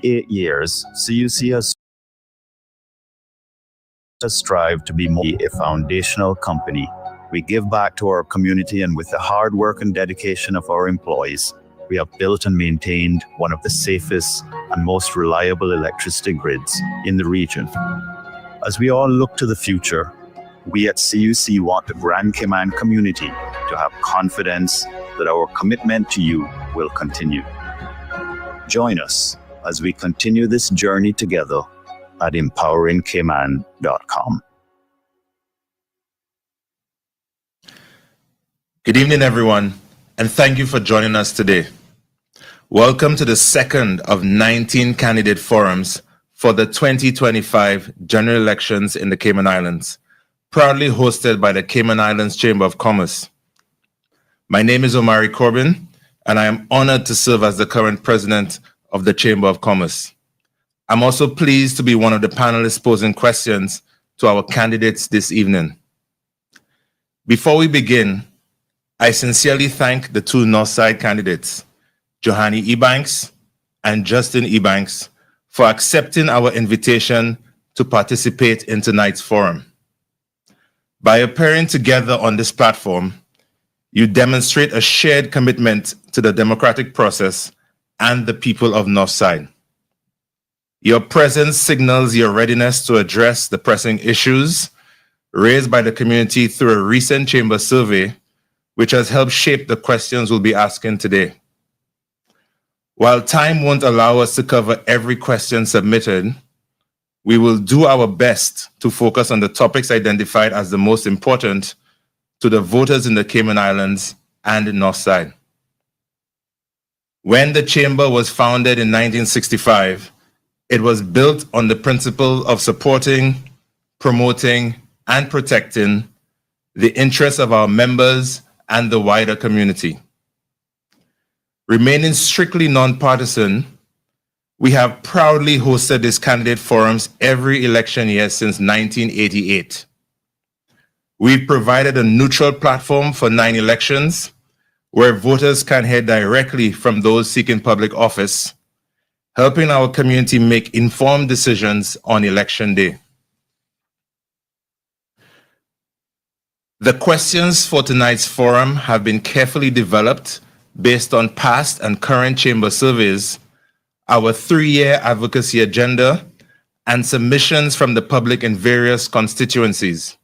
8 years, CUC has strived to be more a foundational company. We give back to our community, and with the hard work and dedication of our employees, we have built and maintained one of the safest and most reliable electricity grids in the region. As we all look to the future, we at CUC want the Grand Cayman community to have confidence that our commitment to you will continue. Join us as we continue this journey together at empoweringcayman.com. Good evening, everyone, and thank you for joining us today. Welcome to the second of 19 candidate forums for the 2025 general elections in the Cayman Islands, proudly hosted by the Cayman Islands Chamber of Commerce. My name is Omari Corbin, and I am honored to serve as the current president of the Chamber of Commerce. I'm also pleased to be one of the panelists posing questions to our candidates this evening. Before we begin, I sincerely thank the two Northside candidates, Johanny Ebanks and Justin Ebanks, for accepting our invitation to participate in tonight's forum. By appearing together on this platform, you demonstrate a shared commitment to the democratic process and the people of Northside. Your presence signals your readiness to address the pressing issues raised by the community through a recent chamber survey, which has helped shape the questions we'll be asking today. While time won't allow us to cover every question submitted, we will do our best to focus on the topics identified as the most important to the voters in the Cayman Islands and the Northside. When the Chamber was founded in 1965, it was built on the principle of supporting, promoting, and protecting the interests of our members and the wider community. Remaining strictly nonpartisan, we have proudly hosted these candidate forums every election year since 1988. We've provided a neutral platform for 9 elections where voters can hear directly from those seeking public office, helping our community make informed decisions on election day. The questions for tonight's forum have been carefully developed based on past and current chamber surveys, our 3-year advocacy agenda, and submissions from the public in various constituencies.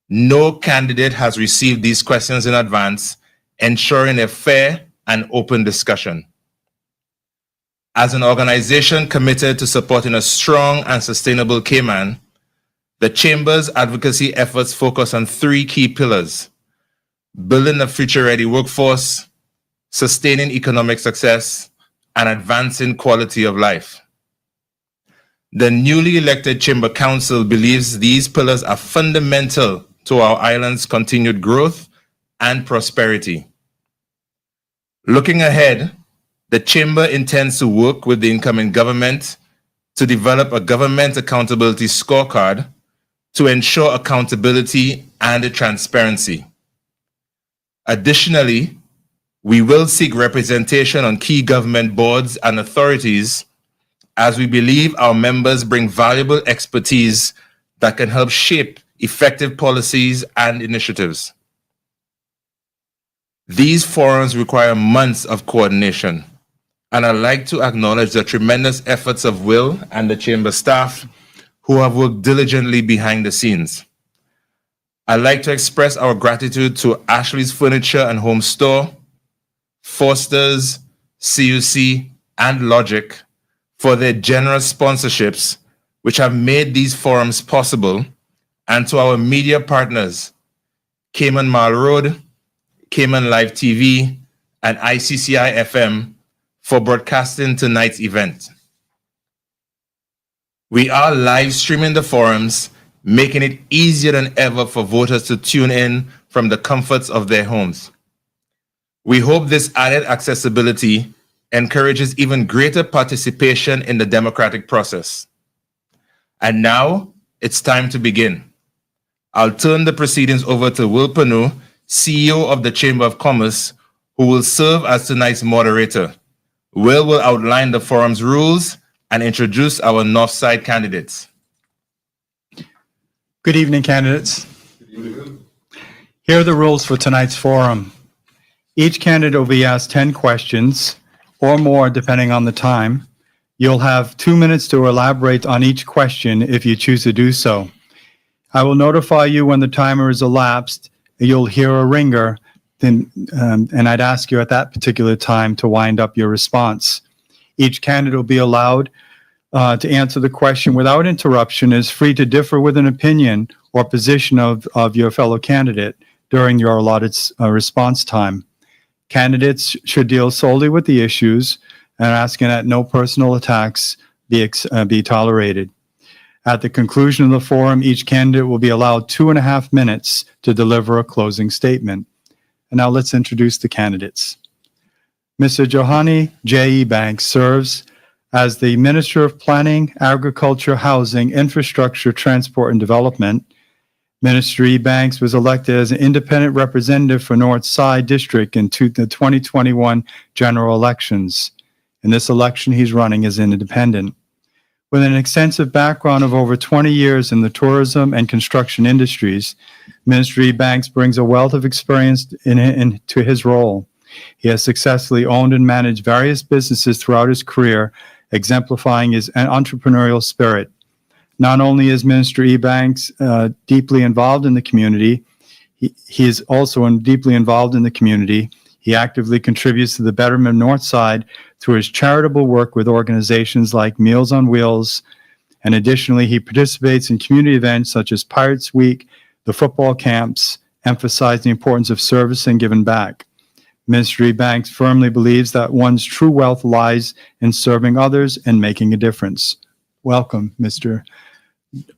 No candidate has received these questions in advance, ensuring a fair and open discussion. As an organization committed to supporting a strong and sustainable Cayman, the Chamber's advocacy efforts focus on 3 key pillars: building a future-ready workforce, sustaining economic success, and advancing quality of life. The newly elected Chamber Council believes these pillars are fundamental to our island's continued growth and prosperity. Looking ahead, the Chamber intends to work with the incoming government to develop a government accountability scorecard to ensure accountability and transparency. Additionally, we will seek representation on key government boards and authorities, as we believe our members bring valuable expertise that can help shape effective policies and initiatives. These forums require months of coordination, and I'd like to acknowledge the tremendous efforts of Will and the Chamber staff who have worked diligently behind the scenes. I'd like to express our gratitude to Ashley's Furniture and Home Store, Foster's, CUC, and Logic for their generous sponsorships, which have made these forums possible, and to our media partners, Cayman Mall Road, Cayman Live TV, and ICCI FM for broadcasting tonight's event. We are live streaming the forums, making it easier than ever for voters to tune in from the comforts of their homes. We hope this added accessibility encourages even greater participation in the democratic process. And now, it's time to begin. I'll turn the proceedings over to Will Panu, CEO of the Chamber of Commerce, who will serve as tonight's moderator. Will outline the forum's rules and introduce our Northside candidates. Good evening, candidates. Here are the rules for tonight's forum. Each candidate will be asked 10 questions or more, depending on the time. You'll have 2 minutes to elaborate on each question if you choose to do so. I will notify you when the timer is elapsed. You'll hear a ringer, and I'd ask you at that particular time to wind up your response. Each candidate will be allowed to answer the question without interruption, is free to differ with an opinion or position of your fellow candidate during your allotted response time. Candidates should deal solely with the issues and asking that no personal attacks be tolerated. At the conclusion of the forum, each candidate will be allowed 2.5 minutes to deliver a closing statement. And now let's introduce the candidates. Mr. Johani J. Ebanks serves as the Minister of Planning, Agriculture, Housing, Infrastructure, Transport, and Development. Minister Ebanks was elected as an independent representative for Northside District in the 2021 general elections. In this election, he's running as an independent. With an extensive background of over 20 years in the tourism and construction industries, Minister Ebanks brings a wealth of experience into his role. He has successfully owned and managed various businesses throughout his career, exemplifying his entrepreneurial spirit. Not only is Minister Ebanks deeply involved in the community, he is also deeply involved in the community. He actively contributes to the betterment of Northside through his charitable work with organizations like Meals on Wheels, and additionally, he participates in community events such as Pirates Week, the football camps, emphasizing the importance of service and giving back. Minister Ebanks firmly believes that one's true wealth lies in serving others and making a difference. Welcome, Mr.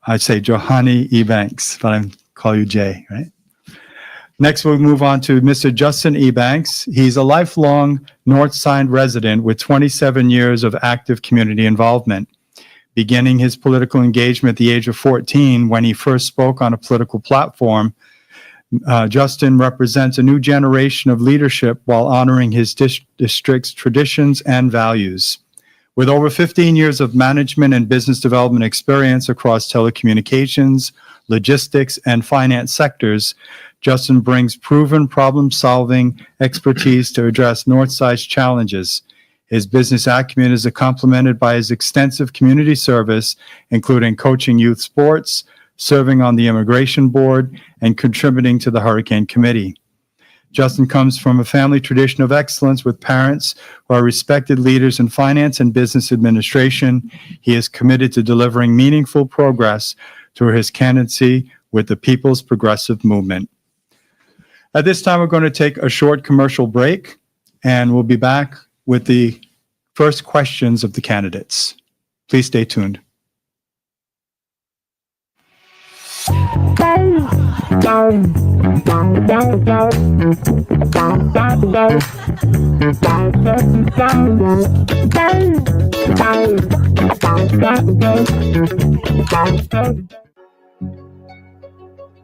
I'd say Johani Ebanks, but I call you Jay, right? Next, we'll move on to Mr. Justin Ebanks. He's a lifelong Northside resident with 27 years of active community involvement. Beginning his political engagement at the age of 14, when he first spoke on a political platform, Justin represents a new generation of leadership while honoring his district's traditions and values. With over 15 years of management and business development experience across telecommunications, logistics, and finance sectors, Justin brings proven problem-solving expertise to address Northside's challenges. His business acumen is complemented by his extensive community service, including coaching youth sports, serving on the Immigration Board, and contributing to the Hurricane Committee. Justin comes from a family tradition of excellence with parents who are respected leaders in finance and business administration. He is committed to delivering meaningful progress through his candidacy with the People's Progressive Movement. At this time, we're going to take a short commercial break, and we'll be back with the first questions of the candidates. Please stay tuned.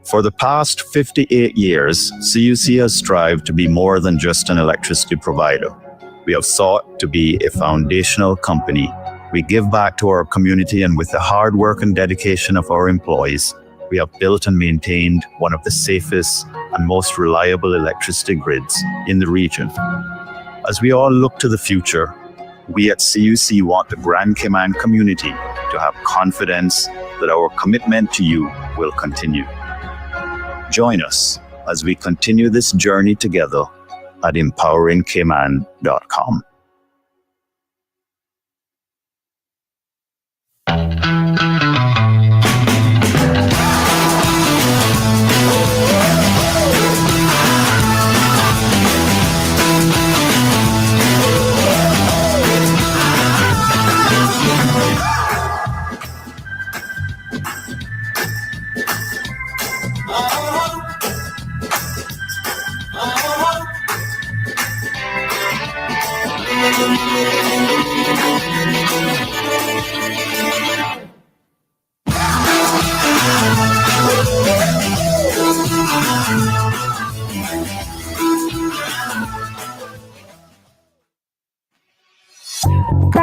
For the past 58 years, CUC has strived to be more than just an electricity provider. We have sought to be a foundational company. We give back to our community, and with the hard work and dedication of our employees, we have built and maintained one of the safest and most reliable electricity grids in the region. As we all look to the future, we at CUC want the Grand Cayman community to have confidence that our commitment to you will continue. Join us as we continue this journey together at empoweringcayman.com.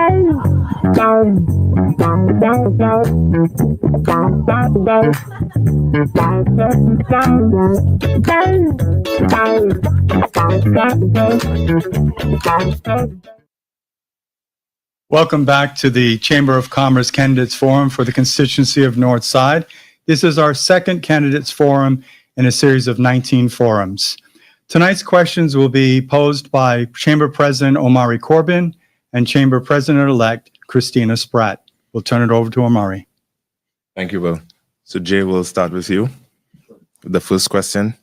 Welcome back to the Chamber of Commerce Candidates Forum for the constituency of Northside. This is our second Candidates Forum in a series of 19 forums. Tonight's questions will be posed by Chamber President Omari Corbin and Chamber President-elect Christina Spratt. We'll turn it over to Omari. Thank you, Will. So Jay, we'll start with you. The first question.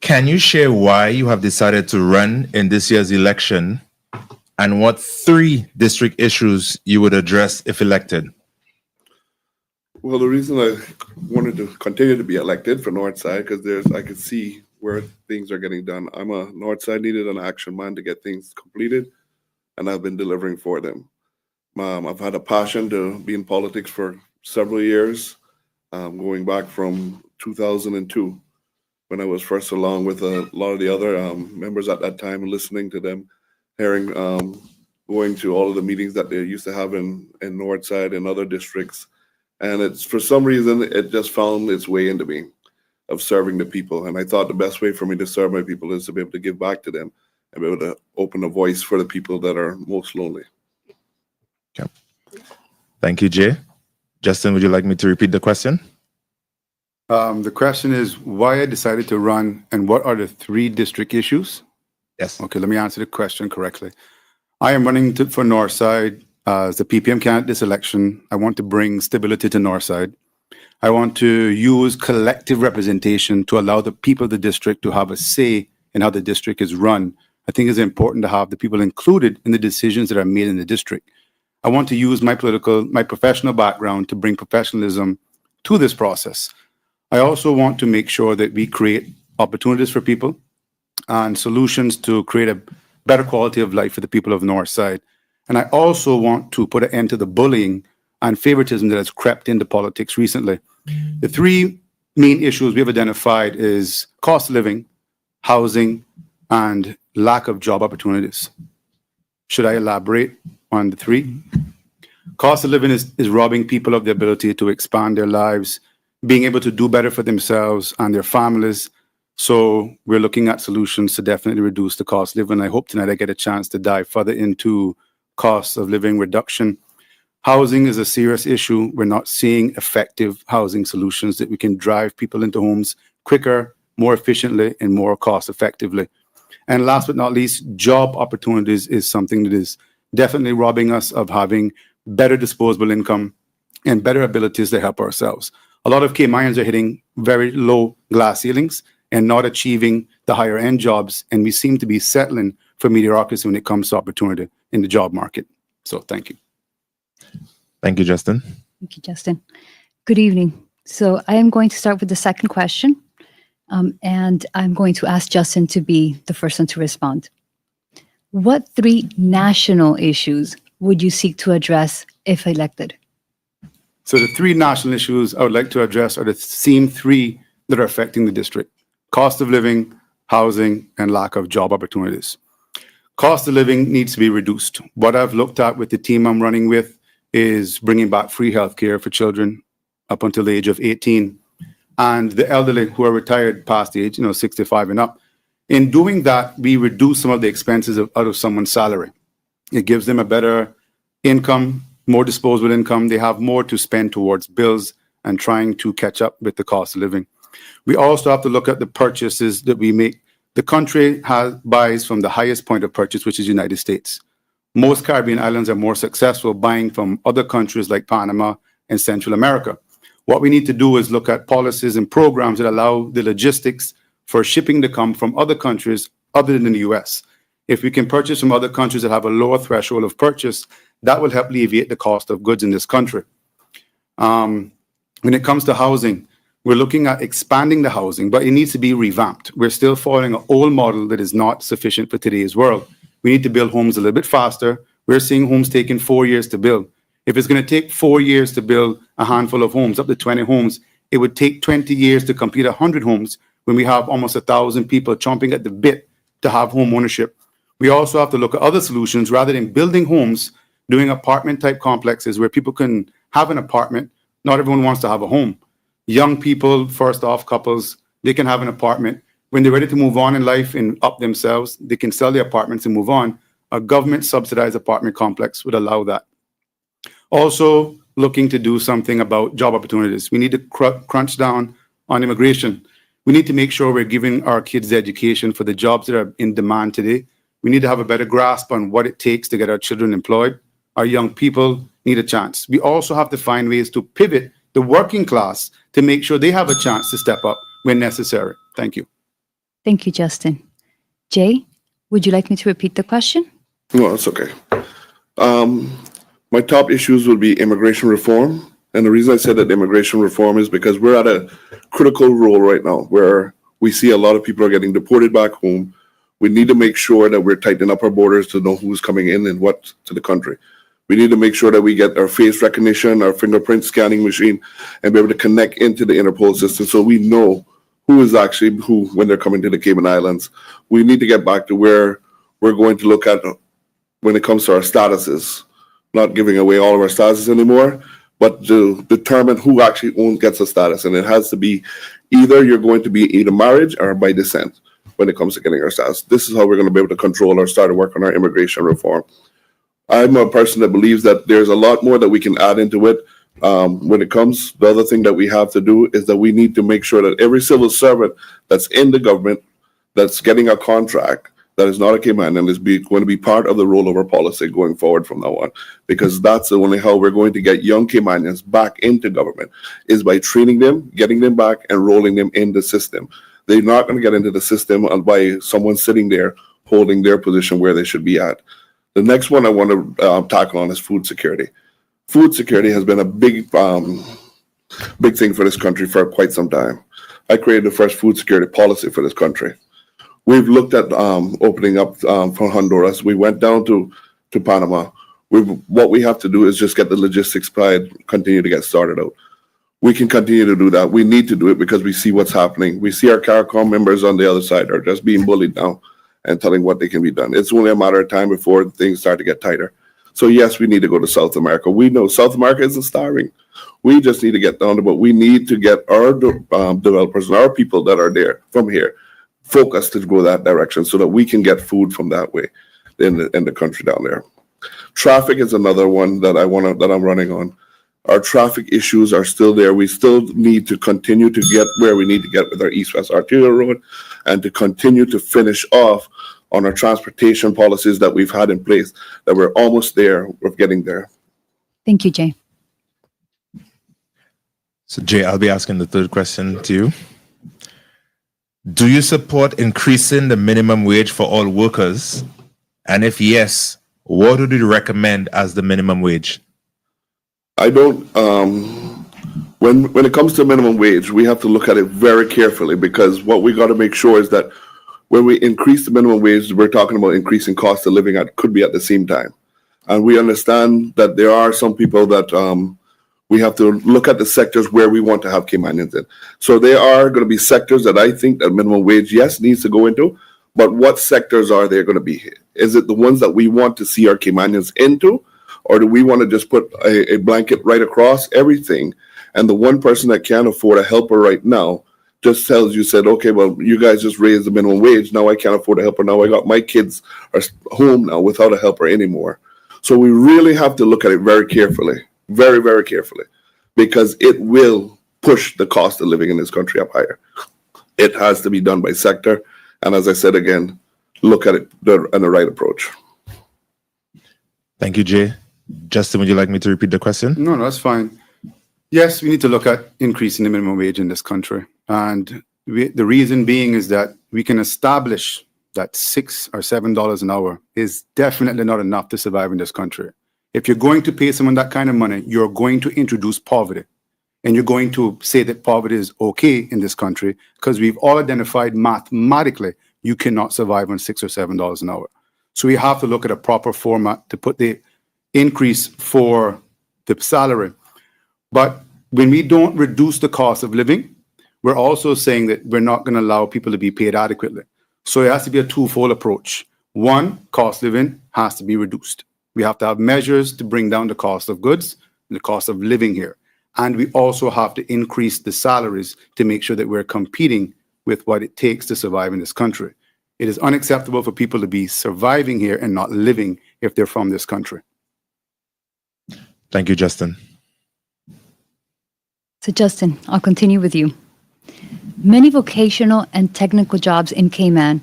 Can you share why you have decided to run in this year's election and what 3 district issues you would address if elected? Well, the reason I wanted to continue to be elected for Northside, because I could see where things are getting done. I'm a Northside needed an action man to get things completed, and I've been delivering for them. I've had a passion to be in politics for several years, going back from 2002, when I was first along with a lot of the other members at that time and listening to them, hearing, going to all of the meetings that they used to have in Northside and other districts. And it's, for some reason, it just found its way into me of serving the people. And I thought the best way for me to serve my people is to be able to give back to them and be able to open a voice for the people that are most lonely. Okay. Thank you, Jay. Justin, would you like me to repeat the question? The question is why I decided to run and what are the 3 district issues? Yes. Okay, let me answer the question correctly. I am running for Northside as the PPM candidate this election. I want to bring stability to Northside. I want to use collective representation to allow the people of the district to have a say in how the district is run. I think it's important to have the people included in the decisions that are made in the district. I want to use my professional background to bring professionalism to this process. I also want to make sure that we create opportunities for people and solutions to create a better quality of life for the people of Northside. And I also want to put an end to the bullying and favoritism that has crept into politics recently. The 3 main issues we have identified is cost of living, housing, and lack of job opportunities. Should I elaborate on the 3? Cost of living is robbing people of the ability to expand their lives, being able to do better for themselves and their families. So we're looking at solutions to definitely reduce the cost of living. I hope tonight I get a chance to dive further into cost of living reduction. Housing is a serious issue. We're not seeing effective housing solutions that we can drive people into homes quicker, more efficiently, and more cost effectively. And last but not least, job opportunities is something that is definitely robbing us of having better disposable income and better abilities to help ourselves. A lot of Caymanians are hitting very low glass ceilings and not achieving the higher end jobs. And we seem to be settling for mediocrity when it comes to opportunity in the job market. So thank you. Thank you, Justin. Thank you, Justin. Good evening. So I am going to start with the second question, and I'm going to ask Justin to be the first one to respond. What 3 national issues would you seek to address if elected? So the 3 national issues I would like to address are the same 3 that are affecting the district: cost of living, housing, and lack of job opportunities. Cost of living needs to be reduced. What I've looked at with the team I'm running with is bringing back free healthcare for children up until the age of 18 and the elderly who are retired past the age, 65 and up. In doing that, we reduce some of the expenses out of someone's salary. It gives them a better income, more disposable income. They have more to spend towards bills and trying to catch up with the cost of living. We also have to look at the purchases that we make. The country buys from the highest point of purchase, which is the United States. Most Caribbean islands are more successful buying from other countries like Panama and Central America. What we need to do is look at policies and programs that allow the logistics for shipping to come from other countries other than the US. If we can purchase from other countries that have a lower threshold of purchase, that will help alleviate the cost of goods in this country. When it comes to housing, we're looking at expanding the housing, but it needs to be revamped. We're still following an old model that is not sufficient for today's world. We need to build homes a little bit faster. We're seeing homes taking 4 years to build. If it's going to take 4 years to build a handful of homes, up to 20 homes, it would take 20 years to complete 100 homes when we have almost 1,000 people chomping at the bit to have home ownership. We also have to look at other solutions. Rather than building homes, doing apartment type complexes where people can have an apartment. Not everyone wants to have a home. Young people, first off, couples, they can have an apartment. When they're ready to move on in life and up themselves, they can sell the apartments and move on. A government subsidized apartment complex would allow that. Also looking to do something about job opportunities. We need to crunch down on immigration. We need to make sure we're giving our kids the education for the jobs that are in demand today. We need to have a better grasp on what it takes to get our children employed. Our young people need a chance. We also have to find ways to pivot the working class to make sure they have a chance to step up when necessary. Thank you. Thank you, Justin. Jay, would you like me to repeat the question? No, it's okay. My top issues would be immigration reform. And the reason I said that immigration reform is because we're at a critical role right now where we see a lot of people are getting deported back home. We need to make sure that we're tightening up our borders to know who's coming in and what to the country. We need to make sure that we get our face recognition, our fingerprint scanning machine, and be able to connect into the Interpol system so we know who is actually who when they're coming to the Cayman Islands. We need to get back to where we're going to look at when it comes to our statuses, not giving away all of our statuses anymore, but to determine who actually gets a status. And it has to be either you're going to be either marriage or by descent when it comes to getting our status. This is how we're going to be able to control or start to work on our immigration reform. I'm a person that believes that there's a lot more that we can add into it. When it comes, the other thing that we have to do is that we need to make sure that every civil servant that's in the government that's getting a contract that is not a Caymanian is going to be part of the rollover policy going forward from now on, because that's the only how we're going to get young Caymanians back into government is by training them, getting them back, and rolling them in the system. They're not going to get into the system by someone sitting there holding their position where they should be at. The next one I want to tackle on is food security. Food security has been a big thing for this country for quite some time. I created the first food security policy for this country. We've looked at opening up for Honduras. We went down to Panama. What we have to do is just get the logistics side, continue to get started out. We can continue to do that. We need to do it because we see what's happening. We see our CARICOM members on the other side are just being bullied now and telling what they can be done. It's only a matter of time before things start to get tighter. So yes, we need to go to South America. We know South America isn't starving. We just need to get down to, but we need to get our developers and our people that are there from here focused to go that direction so that we can get food from that way in the country down there. Traffic is another one that I'm running on. Our traffic issues are still there. We still need to continue to get where we need to get with our East-West Arterial Road and to continue to finish off on our transportation policies that we've had in place, that we're almost there with getting there. Thank you, Jay. So Jay, I'll be asking the third question to you. Do you support increasing the minimum wage for all workers? And if yes, what would you recommend as the minimum wage? I don't, when it comes to minimum wage, we have to look at it very carefully, because what we got to make sure is that when we increase the minimum wage, we're talking about increasing cost of living could be at the same time. And we understand that there are some people that we have to look at the sectors where we want to have Caymanians in. So there are going to be sectors that I think that minimum wage, yes, needs to go into, but what sectors are there going to be? Is it the ones that we want to see our Caymanians into? Or do we want to just put a blanket right across everything? And the one person that can't afford a helper right now just tells you, said, okay, well, you guys just raised the minimum wage. Now I can't afford a helper. Now I got my kids are home now without a helper anymore. So we really have to look at it very carefully, very, very carefully, because it will push the cost of living in this country up higher. It has to be done by sector. And as I said again, look at it in the right approach. Thank you, Jay. Justin, would you like me to repeat the question? No, that's fine. Yes, we need to look at increasing the minimum wage in this country. And the reason being is that we can establish that $6 or $7 an hour is definitely not enough to survive in this country. If you're going to pay someone that kind of money, you're going to introduce poverty. And you're going to say that poverty is okay in this country because we've all identified mathematically you cannot survive on $6 or $7 an hour. So we have to look at a proper format to put the increase for the salary. But when we don't reduce the cost of living, we're also saying that we're not going to allow people to be paid adequately. So it has to be a twofold approach. One, cost of living has to be reduced. We have to have measures to bring down the cost of goods and the cost of living here. And we also have to increase the salaries to make sure that we're competing with what it takes to survive in this country. It is unacceptable for people to be surviving here and not living if they're from this country. Thank you, Justin. So Justin, I'll continue with you. Many vocational and technical jobs in Cayman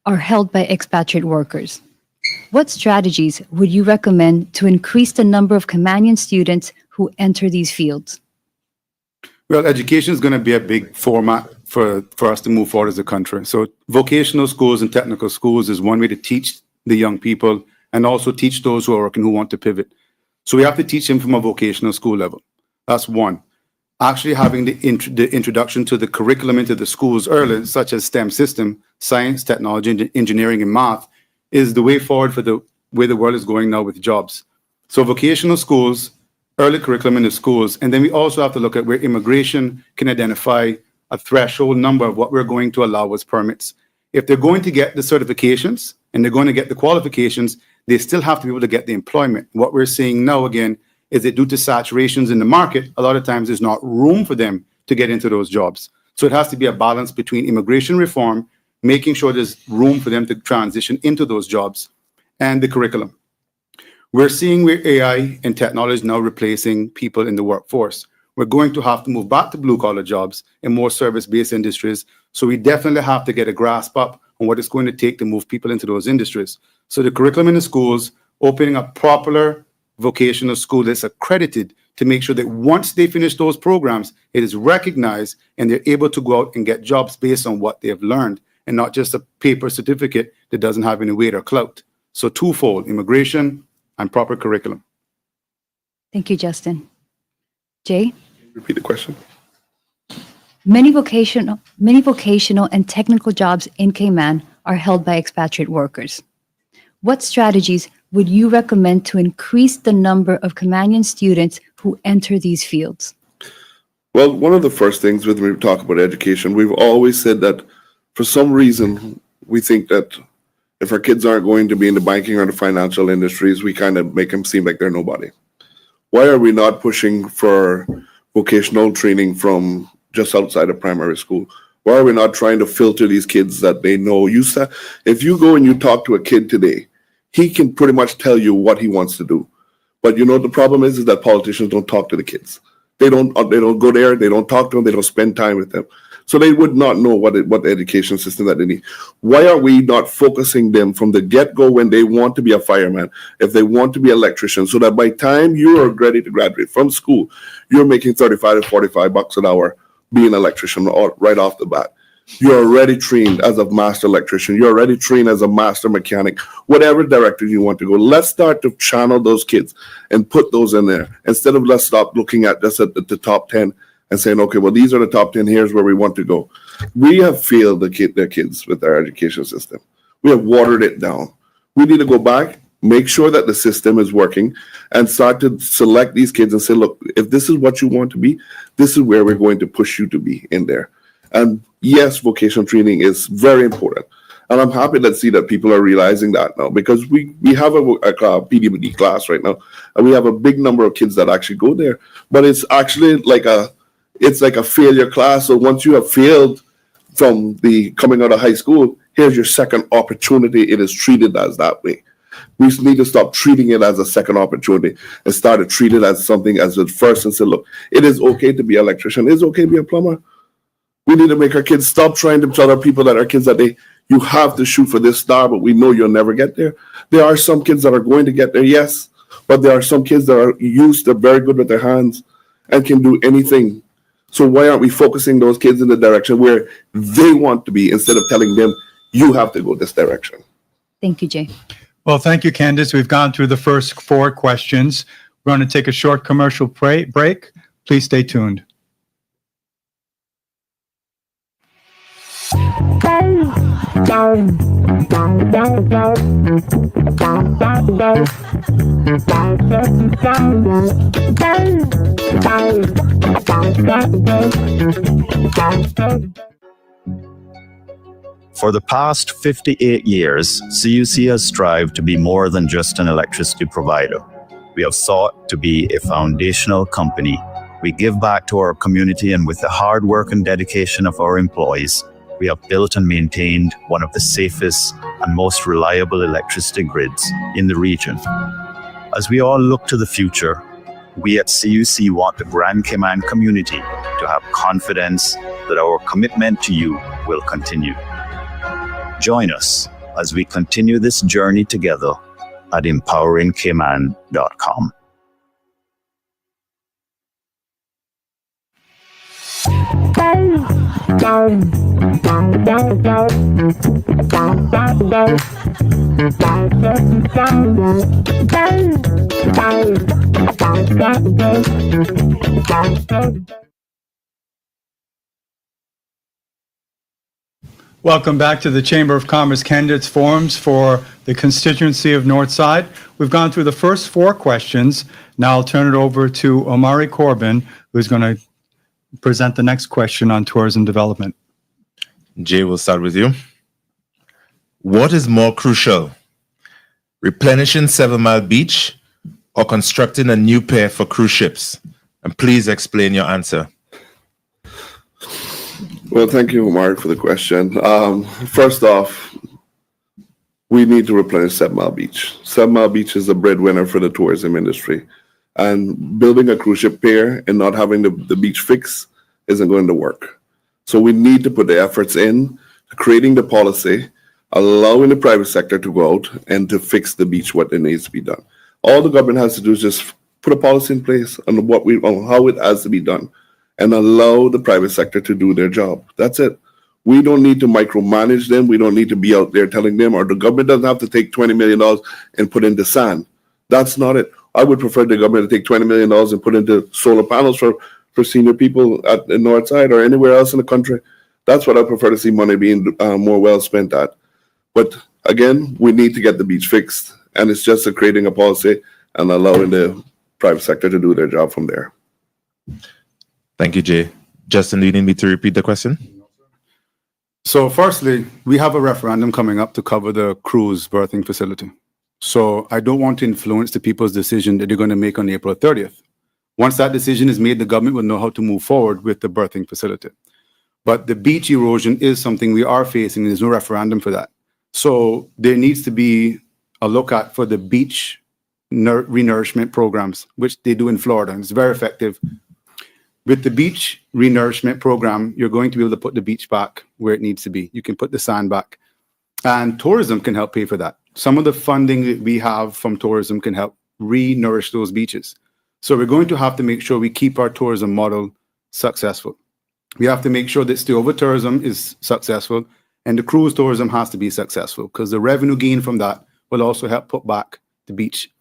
are held by expatriate workers. What strategies would you recommend to increase the number of Caymanian students who enter these fields? Well, education is going to be a big format for us to move forward as a country. So vocational schools and technical schools is one way to teach the young people and also teach those who are working who want to pivot. So we have to teach them from a vocational school level. That's one. Actually having the introduction to the curriculum into the schools early, such as STEM system, science, technology, engineering, and math, is the way forward for the way the world is going now with jobs. So vocational schools, early curriculum in the schools, and then we also have to look at where immigration can identify a threshold number of what we're going to allow as permits. If they're going to get the certifications and they're going to get the qualifications, they still have to be able to get the employment. What we're seeing now, again, is that due to saturations in the market, a lot of times there's not room for them to get into those jobs. So it has to be a balance between immigration reform, making sure there's room for them to transition into those jobs, and the curriculum. We're seeing where AI and technology is now replacing people in the workforce. We're going to have to move back to blue-collar jobs and more service-based industries. So we definitely have to get a grasp up on what it's going to take to move people into those industries. So the curriculum in the schools, opening a proper vocational school that's accredited to make sure that once they finish those programs, it is recognized and they're able to go out and get jobs based on what they have learned and not just a paper certificate that doesn't have any weight or clout. So twofold, immigration and proper curriculum. Thank you, Justin. Jay? Repeat the question. Many vocational and technical jobs in Cayman are held by expatriate workers. What strategies would you recommend to increase the number of Caymanian students who enter these fields? Well, one of the first things when we talk about education, we've always said that for some reason, we think that if our kids aren't going to be in the banking or the financial industries, we kind of make them seem like they're nobody. Why are we not pushing for vocational training from just outside of primary school? Why are we not trying to filter these kids that they know? If you go and you talk to a kid today, he can pretty much tell you what he wants to do. But the problem is that politicians don't talk to the kids. They don't go there, they don't talk to them, they don't spend time with them. So they would not know what the education system that they need. Why are we not focusing them from the get-go when they want to be a fireman, if they want to be an electrician, so that by the time you are ready to graduate from school, you're making $35 to $45 an hour being an electrician right off the bat. You're already trained as a master electrician. You're already trained as a master mechanic, whatever direction you want to go. Let's start to channel those kids and put those in there instead of let's stop looking at just at the top 10 and saying, okay, well, these are the top 10. Here's where we want to go. We have failed their kids with our education system. We have watered it down. We need to go back, make sure that the system is working, and start to select these kids and say, look, if this is what you want to be, this is where we're going to push you to be in there. And yes, vocational training is very important. And I'm happy to see that people are realizing that now, because we have a PWD class right now, and we have a big number of kids that actually go there. But it's actually like a failure class. So once you have failed from the coming out of high school, here's your second opportunity. It is treated as that way. We need to stop treating it as a second opportunity and start to treat it as something as the first and say, look, it is okay to be an electrician. It's okay to be a plumber. We need to make our kids stop trying to tell our people that our kids that you have to shoot for this star, but we know you'll never get there. There are some kids that are going to get there, yes, but there are some kids that they're very good with their hands and can do anything. So why aren't we focusing those kids in the direction where they want to be instead of telling them, you have to go this direction? Thank you, Jay. Well, thank you, Candace. We've gone through the first 4 questions. We're going to take a short commercial break. Please stay tuned. For the past 58 years, CUC has strived to be more than just an electricity provider. We have sought to be a foundational company. We give back to our community, and with the hard work and dedication of our employees, we have built and maintained one of the safest and most reliable electricity grids in the region. As we all look to the future, we at CUC want the Grand Cayman community to have confidence that our commitment to you will continue. Join us as we continue this journey together at empoweringcayman.com. Welcome back to the Chamber of Commerce Candidates Forums for the constituency of Northside. We've gone through the first 4 questions. Now I'll turn it over to Omari Corbin, who's going to present the next question on tourism development. Jay, we'll start with you. What is more crucial, replenishing 7 Mile Beach or constructing a new pier for cruise ships? And please explain your answer. Well, thank you, Mark, for the question. First off, we need to replenish 7 Mile Beach. 7 Mile Beach is the breadwinner for the tourism industry. And building a cruise ship pier and not having the beach fixed isn't going to work. So we need to put the efforts in creating the policy, allowing the private sector to go out and to fix the beach what it needs to be done. All the government has to do is just put a policy in place on how it has to be done, and allow the private sector to do their job. That's it. We don't need to micromanage them. We don't need to be out there telling them, or the government doesn't have to take $20 million and put into sand. That's not it. I would prefer the government to take $20 million and put into solar panels for senior people at the north side or anywhere else in the country. That's what I prefer to see money being more well spent at. But again, we need to get the beach fixed, and it's just creating a policy and allowing the private sector to do their job from there. Thank you, Jay. Justin, do you need me to repeat the question? So firstly, we have a referendum coming up to cover the cruise berthing facility. So I don't want to influence the people's decision that they're going to make on April 30th. Once that decision is made, the government will know how to move forward with the berthing facility. But the beach erosion is something we are facing. There's no referendum for that. So there needs to be a look at for the beach renourishment programs, which they do in Florida, and it's very effective. With the beach renourishment program, you're going to be able to put the beach back where it needs to be. You can put the sand back. And tourism can help pay for that. Some of the funding that we have from tourism can help re-nourish those beaches. So we're going to have to make sure we keep our tourism model successful. We have to make sure that stay-over tourism is successful, and the cruise tourism has to be successful, because the revenue gain from that will also help put back the beach.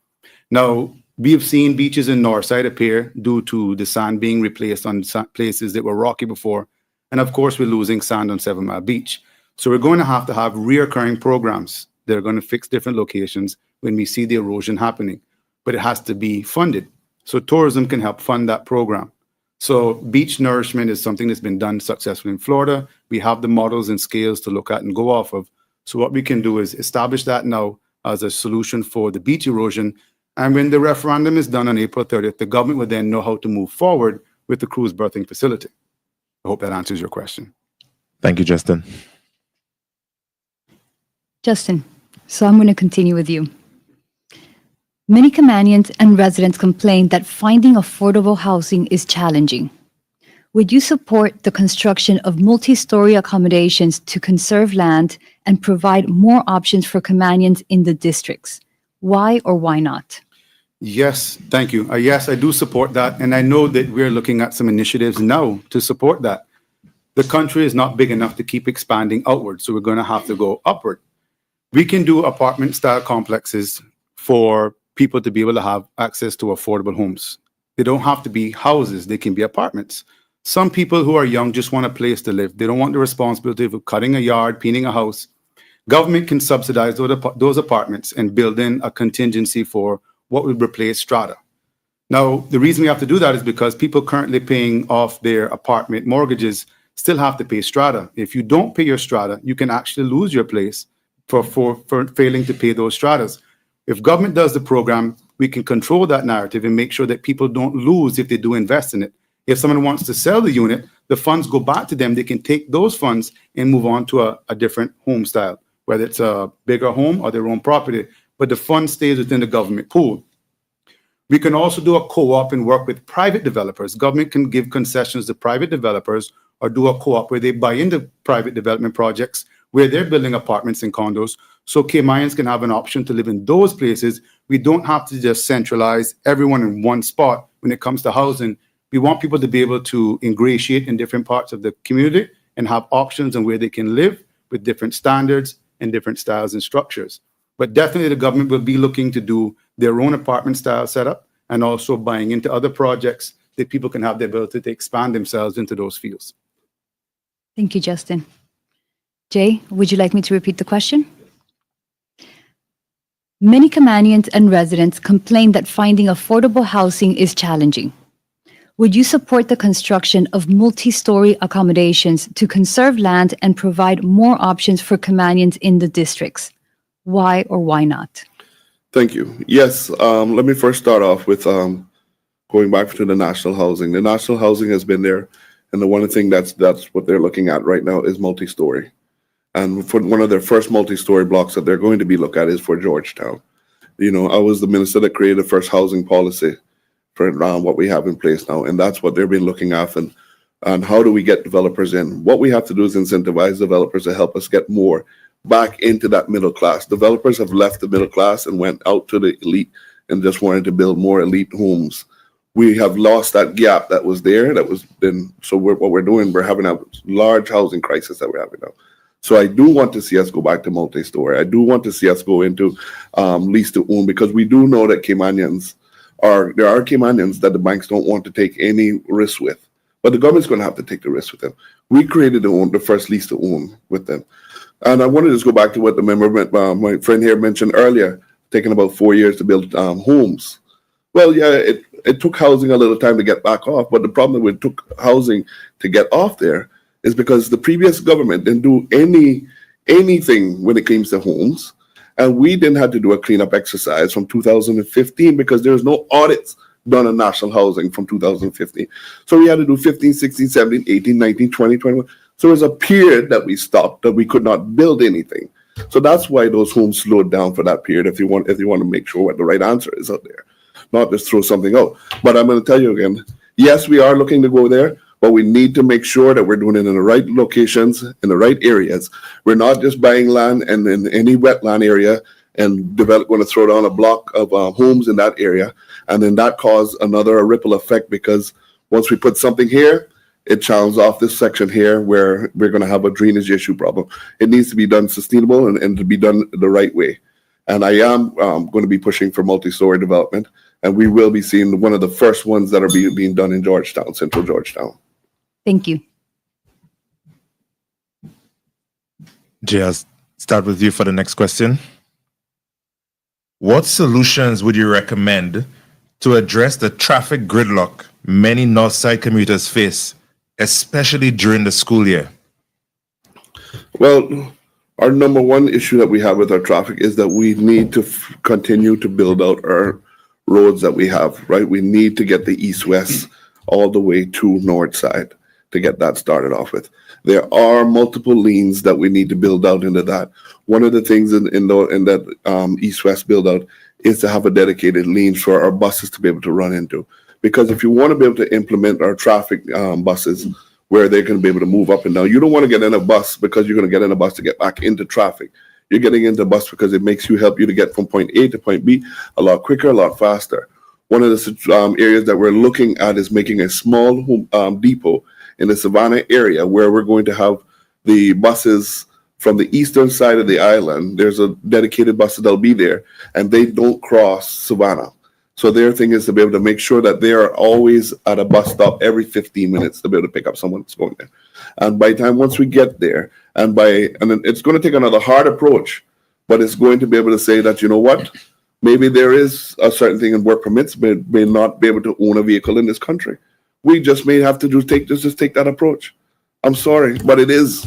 Now, we have seen beaches in Northside appear due to the sand being replaced on places that were rocky before. And of course, we're losing sand on 7 Mile Beach. So we're going to have reoccurring programs that are going to fix different locations when we see the erosion happening. But it has to be funded. So tourism can help fund that program. So beach nourishment is something that's been done successfully in Florida. We have the models and scales to look at and go off of. So what we can do is establish that now as a solution for the beach erosion. And when the referendum is done on April 30th, the government will then know how to move forward with the cruise berthing facility. I hope that answers your question. Thank you, Justin. Justin, so I'm going to continue with you. Many Caymanians and residents complain that finding affordable housing is challenging. Would you support the construction of multi-story accommodations to conserve land and provide more options for Caymanians in the districts? Why or why not? Yes, thank you. Yes, I do support that. And I know that we're looking at some initiatives now to support that. The country is not big enough to keep expanding outward, so we're going to have to go upward. We can do apartment-style complexes for people to be able to have access to affordable homes. They don't have to be houses. They can be apartments. Some people who are young just want a place to live. They don't want the responsibility of cutting a yard, painting a house. Government can subsidize those apartments and build in a contingency for what would replace strata. Now, the reason we have to do that is because people currently paying off their apartment mortgages, still have to pay strata. If you don't pay your strata, you can actually lose your place for failing to pay those stratas. If government does the program, we can control that narrative and make sure that people don't lose if they do invest in it. If someone wants to sell the unit, the funds go back to them. They can take those funds and move on to a different home style, whether it's a bigger home or their own property, but the fund stays within the government pool. We can also do a co-op and work with private developers. Government can give concessions to private developers or do a co-op where they buy into private development projects where they're building apartments and condos. So Caymanians can have an option to live in those places. We don't have to just centralize everyone in one spot when it comes to housing. We want people to be able to ingratiate in different parts of the community and have options on where they can live with different standards and different styles and structures. But definitely the government will be looking to do their own apartment style setup and also buying into other projects that people can have the ability to expand themselves into those fields. Thank you, Justin. Jay, would you like me to repeat the question? Many Caymanians and residents complain that finding affordable housing is challenging. Would you support the construction of multi-story accommodations to conserve land and provide more options for Caymanians in the districts? Why or why not? Thank you. Yes, let me first start off with going back to the national housing. The national housing has been there, and the one thing that's what they're looking at right now is multi-story. And for one of their first multi-story blocks that they're going to be looked at is for Georgetown. You know, I was the minister that created the first housing policy for what we have in place now, and that's what they've been looking at. And how do we get developers in? What we have to do is incentivize developers to help us get more back into that middle class. Developers have left the middle class and went out to the elite and just wanted to build more elite homes. We have lost that gap that was there. What we're doing, we're having a large housing crisis that we're having now. So I do want to see us go back to multi-story. I do want to see us go into lease to own, because we do know that there are Caymanians that the banks don't want to take any risk with, but the government's going to have to take the risk with them. We created the first lease to own with them. And I wanted to just go back to what the member, my friend here mentioned earlier, taking about 4 years to build homes. Well, yeah, it took housing a little time to get back off, but the problem with it took housing to get off there is because the previous government didn't do anything when it came to homes. And we didn't have to do a cleanup exercise from 2015 because there was no audits done on national housing from 2015. So we had to do 15, 16, 17, 18, 19, 20, 21. So it was a period that we stopped, that we could not build anything. So that's why those homes slowed down for that period, if you want to make sure what the right answer is out there, not just throw something out. But I'm going to tell you again, yes, we are looking to go there, but we need to make sure that we're doing it in the right locations, in the right areas. We're not just buying land and in any wetland area and going to throw down a block of homes in that area. And then that caused another ripple effect, because once we put something here, it channels off this section here where we're going to have a drainage issue problem. It needs to be done sustainable and to be done the right way. And I am going to be pushing for multi-story development, and we will be seeing one of the first ones that are being done in Georgetown, Central Georgetown. Thank you. Jay, I'll start with you for the next question. What solutions would you recommend to address the traffic gridlock many Northside commuters face, especially during the school year? Well, our number one issue that we have with our traffic is that we need to continue to build out our roads that we have, right? We need to get the east-west all the way to Northside to get that started off with. There are multiple lanes that we need to build out into that. One of the things in that east-west build out is to have a dedicated lane for our buses to be able to run into. Because if you want to be able to implement our traffic buses where they're going to be able to move up and down, you don't want to get in a bus because you're going to get in a bus to get back into traffic. You're getting into a bus because it makes you help you to get from point A to point B a lot quicker, a lot faster. One of the areas that we're looking at is making a small depot in the Savannah area where we're going to have the buses from the eastern side of the island. There's a dedicated bus that'll be there, and they don't cross Savannah. So their thing is to be able to make sure that they are always at a bus stop every 15 minutes to be able to pick up someone that's going there. And by the time once we get there, and then it's going to take another hard approach, but it's going to be able to say that, you know what, maybe there is a certain thing in work permits, but may not be able to own a vehicle in this country. We just may have to just take that approach. I'm sorry, but it is,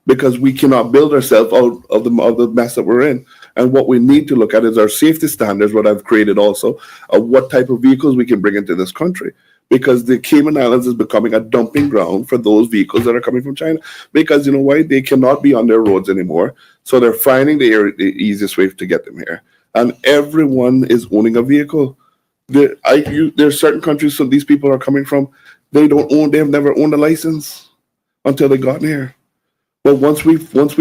because we cannot build ourselves out of the mess that we're in. And what we need to look at is our safety standards, what I've created also, of what type of vehicles we can bring into this country. Because the Cayman Islands is becoming a dumping ground for those vehicles that are coming from China. Because you know why? They cannot be on their roads anymore. So they're finding the easiest way to get them here. And everyone is owning a vehicle. There's certain countries so these people are coming from, they have never owned a license until they got here. But once we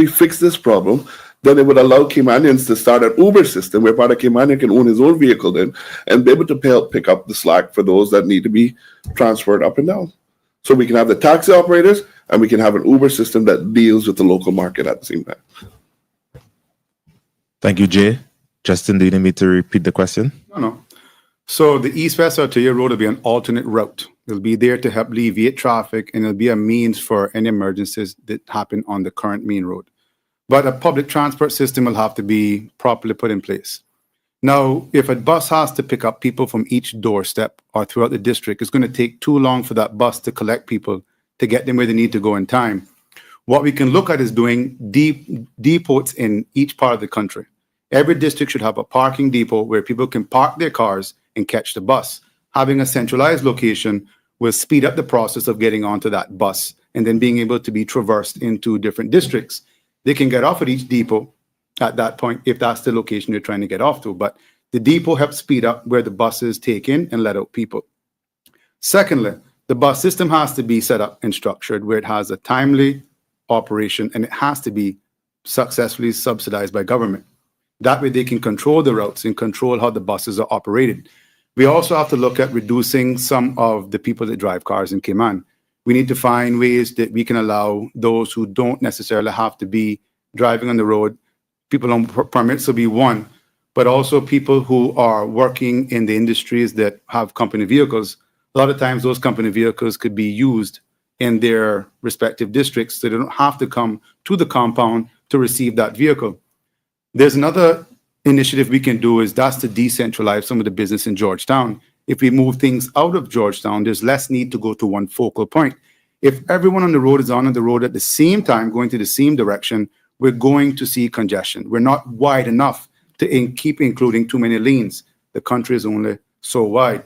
fix this problem, then it would allow Caymanians to start an Uber system where part of Caymanian can own his own vehicle then and be able to pick up the slack for those that need to be transferred up and down. So we can have the taxi operators and we can have an Uber system that deals with the local market at the same time. Thank you, Jay. Justin, do you need me to repeat the question? No. So the East-West Arterial Road will be an alternate route. It'll be there to help alleviate traffic, and it'll be a means for any emergencies that happen on the current main road. But a public transport system will have to be properly put in place. Now, if a bus has to pick up people from each doorstep or throughout the district, it's going to take too long for that bus to collect people to get them where they need to go in time. What we can look at is doing depots in each part of the country. Every district should have a parking depot where people can park their cars and catch the bus. Having a centralized location will speed up the process of getting onto that bus and then being able to be traversed into different districts. They can get off at each depot at that point if that's the location you're trying to get off to. But the depot helps speed up where the buses take in and let out people. Secondly, the bus system has to be set up and structured where it has a timely operation and it has to be successfully subsidized by government. That way they can control the routes and control how the buses are operated. We also have to look at reducing some of the people that drive cars in Cayman. We need to find ways that we can allow those who don't necessarily have to be driving on the road. People on permits will be one, but also people who are working in the industries that have company vehicles. A lot of times those company vehicles could be used in their respective districts, so they don't have to come to the compound to receive that vehicle. There's another initiative we can do that's to decentralize some of the business in Georgetown. If we move things out of Georgetown, there's less need to go to one focal point. If everyone on the road is on the road at the same time, going to the same direction, we're going to see congestion. We're not wide enough to keep including too many lanes. The country is only so wide.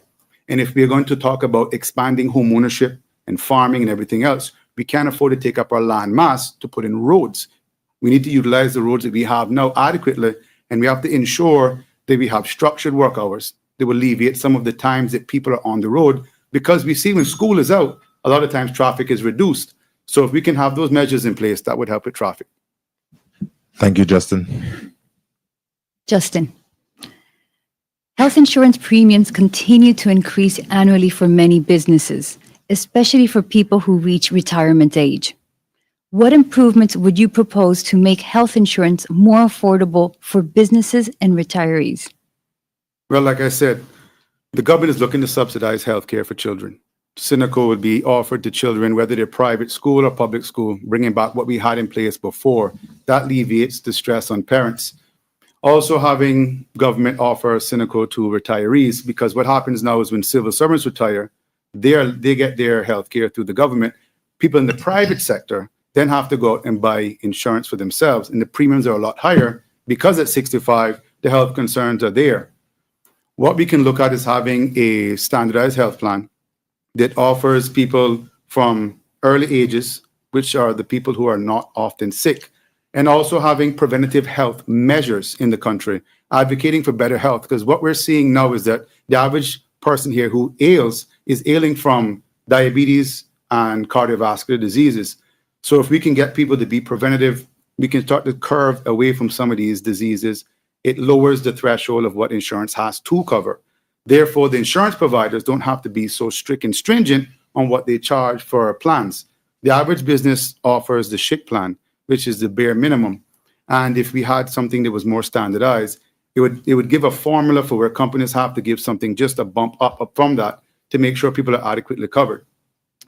And if we're going to talk about expanding home ownership and farming and everything else, we can't afford to take up our land mass to put in roads. We need to utilize the roads that we have now adequately, and we have to ensure that we have structured work hours that will alleviate some of the times that people are on the road, because we see when school is out, a lot of times traffic is reduced. So if we can have those measures in place, that would help with traffic. Thank you, Justin. Justin, health insurance premiums continue to increase annually for many businesses, especially for people who reach retirement age. What improvements would you propose to make health insurance more affordable for businesses and retirees? Well, like I said, the government is looking to subsidize healthcare for children. Cineco would be offered to children, whether they're private school or public school, bringing back what we had in place before. That alleviates the stress on parents. Also having government offer Cineco to retirees, because what happens now is when civil servants retire, they get their healthcare through the government. People in the private sector then have to go out and buy insurance for themselves, and the premiums are a lot higher because at 65, the health concerns are there. What we can look at is having a standardized health plan that offers people from early ages, which are the people who are not often sick, and also having preventative health measures in the country, advocating for better health. Because what we're seeing now is that the average person here who is ailing from diabetes and cardiovascular diseases. So if we can get people to be preventative, we can start to curve away from some of these diseases. It lowers the threshold of what insurance has to cover. Therefore, the insurance providers don't have to be so strict and stringent on what they charge for plans. The average business offers the SHIC plan, which is the bare minimum. And if we had something that was more standardized, it would give a formula for where companies have to give something just a bump up from that to make sure people are adequately covered.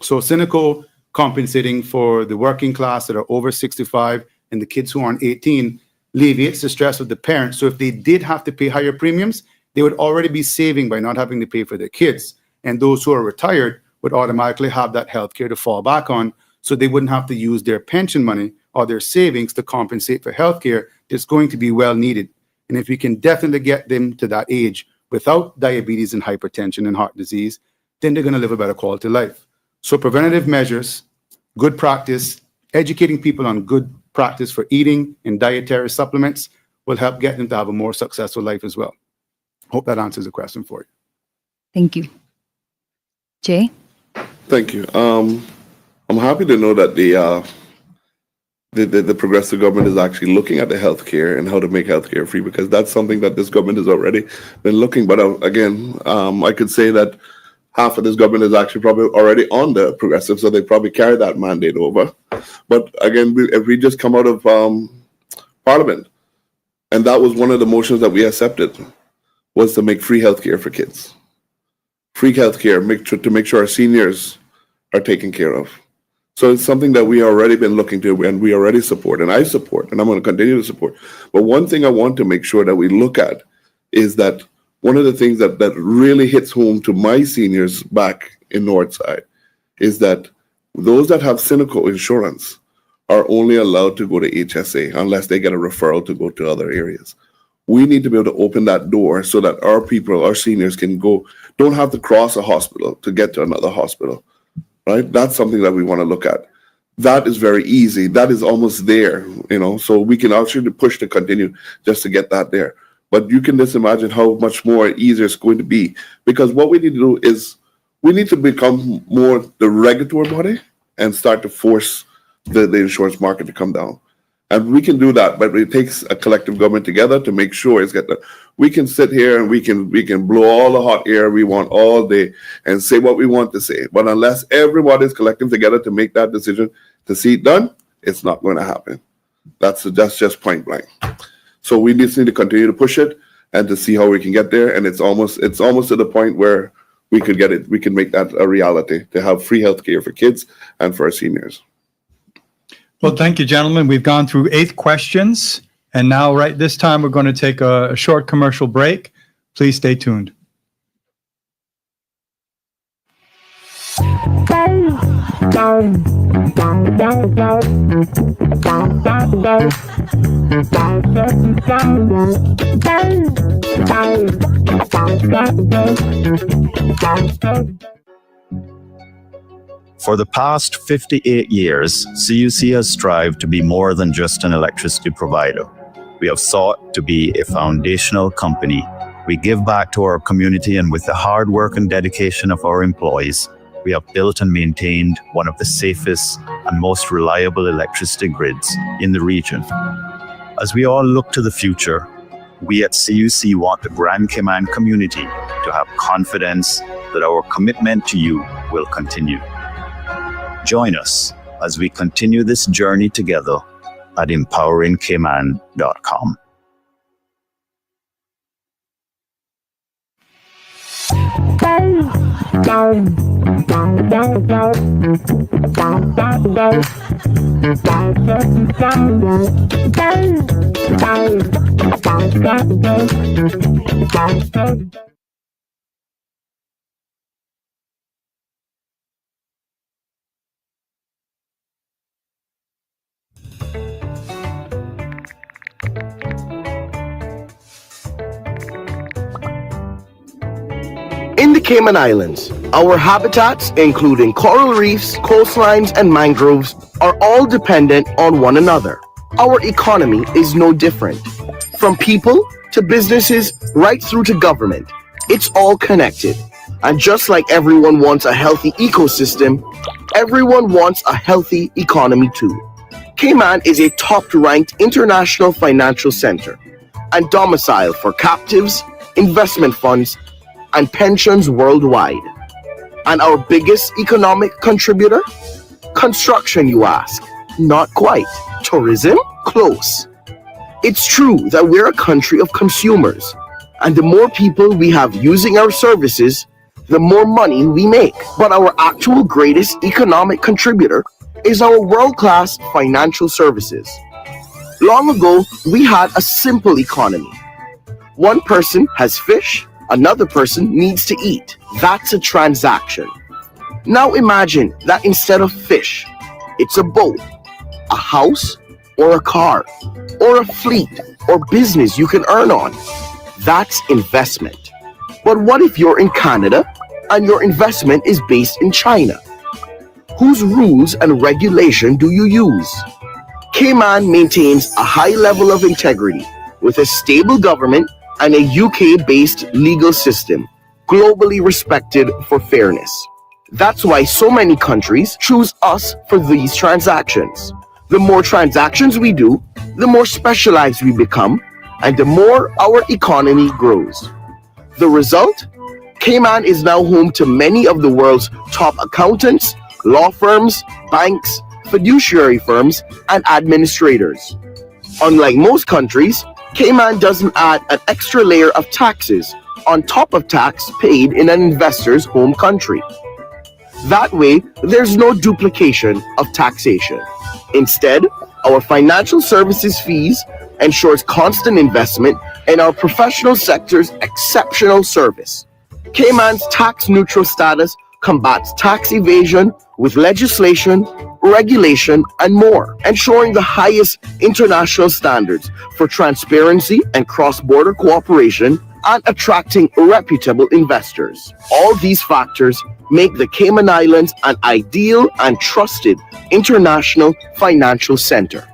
So Cineco compensating for the working class that are over 65 and the kids who aren't 18 alleviates the stress of the parents. So if they did have to pay higher premiums, they would already be saving by not having to pay for their kids. And those who are retired would automatically have that health care to fall back on. so they wouldn't have to use their pension money or their savings to compensate for healthcare that's going to be well needed. And if we can definitely get them to that age without diabetes and hypertension and heart disease, then they're going to live a better quality of life. So preventative measures, good practice, educating people on good practice for eating and dietary supplements will help get them to have a more successful life as well. Hope that answers the question for you. Thank you. Jay? Thank you. I'm happy to know that the progressive government is actually looking at the healthcare and how to make healthcare free, because that's something that this government has already been looking. But again, I could say that half of this government is actually probably already on the progressive, so they probably carry that mandate over. But again, if we just come out of Parliament, and that was one of the motions that we accepted, was to make free healthcare for kids. Free healthcare, to make sure our seniors are taken care of. So it's something that we already been looking to, and we already support, and I support, and I'm going to continue to support. But one thing I want to make sure that we look at is that one of the things that really hits home to my seniors back in Northside is that those that have Cynical insurance are only allowed to go to HSA unless they get a referral to go to other areas. We need to be able to open that door so that our people, our seniors, can go, don't have to cross a hospital to get to another hospital, right? That's something that we want to look at. That is very easy. That is almost there, so we can actually push to continue just to get that there. But you can just imagine how much more easier it's going to be, because what we need to do is we need to become more the regulatory body and start to force the insurance market to come down. And we can do that, but it takes a collective government together to make sure it's got. We can sit here and we can blow all the hot air we want all day and say what we want to say. But unless everybody's collecting together to make that decision to see it done, it's not going to happen. That's just point blank. So we just need to continue to push it and to see how we can get there. And it's almost to the point where we could get it. We can make that a reality, to have free healthcare for kids and for our seniors. Well, thank you, gentlemen. We've gone through 8 questions, and now right this time we're going to take a short commercial break. Please stay tuned. For the past 58 years, CUC has strived to be more than just an electricity provider. We have sought to be a foundational company. We give back to our community, and with the hard work and dedication of our employees, we have built and maintained one of the safest and most reliable electricity grids in the region. As we all look to the future, we at CUC want the Grand Cayman community to have confidence that our commitment to you will continue. Join us as we continue this journey together at empoweringcayman.com. In the Cayman Islands, our habitats, including coral reefs, coastlines, and mangroves, are all dependent on one another. Our economy is no different. From people to businesses, right through to government, it's all connected. And just like everyone wants a healthy ecosystem, everyone wants a healthy economy too. Cayman is a top-ranked international financial center and domicile for captives, investment funds, and pensions worldwide. And our biggest economic contributor? Construction, you ask? Not quite. Tourism? Close. It's true that we're a country of consumers, and the more people we have using our services, the more money we make. But our actual greatest economic contributor is our world-class financial services. Long ago, we had a simple economy. One person has fish, another person needs to eat. That's a transaction. Now imagine that instead of fish, It's a boat, a house, or a car, or a fleet, or business you can earn on. That's investment. But what if you're in Canada and your investment is based in China? Whose rules and regulation do you use? Cayman maintains a high level of integrity with a stable government and a UK-based legal system, globally respected for fairness. That's why so many countries choose us for these transactions. The more transactions we do, the more specialized we become, and the more our economy grows. The result? Cayman is now home to many of the world's top accountants, law firms, banks, fiduciary firms, and administrators. Unlike most countries, Cayman doesn't add an extra layer of taxes on top of tax paid in an investor's home country. That way, there's no duplication of taxation. Instead, our financial services fees ensures constant investment in our professional sector's exceptional service. Cayman's tax-neutral status combats tax evasion with legislation, regulation, and more, ensuring the highest international standards for transparency and cross-border cooperation and attracting reputable investors. All these factors make the Cayman Islands an ideal and trusted international financial center.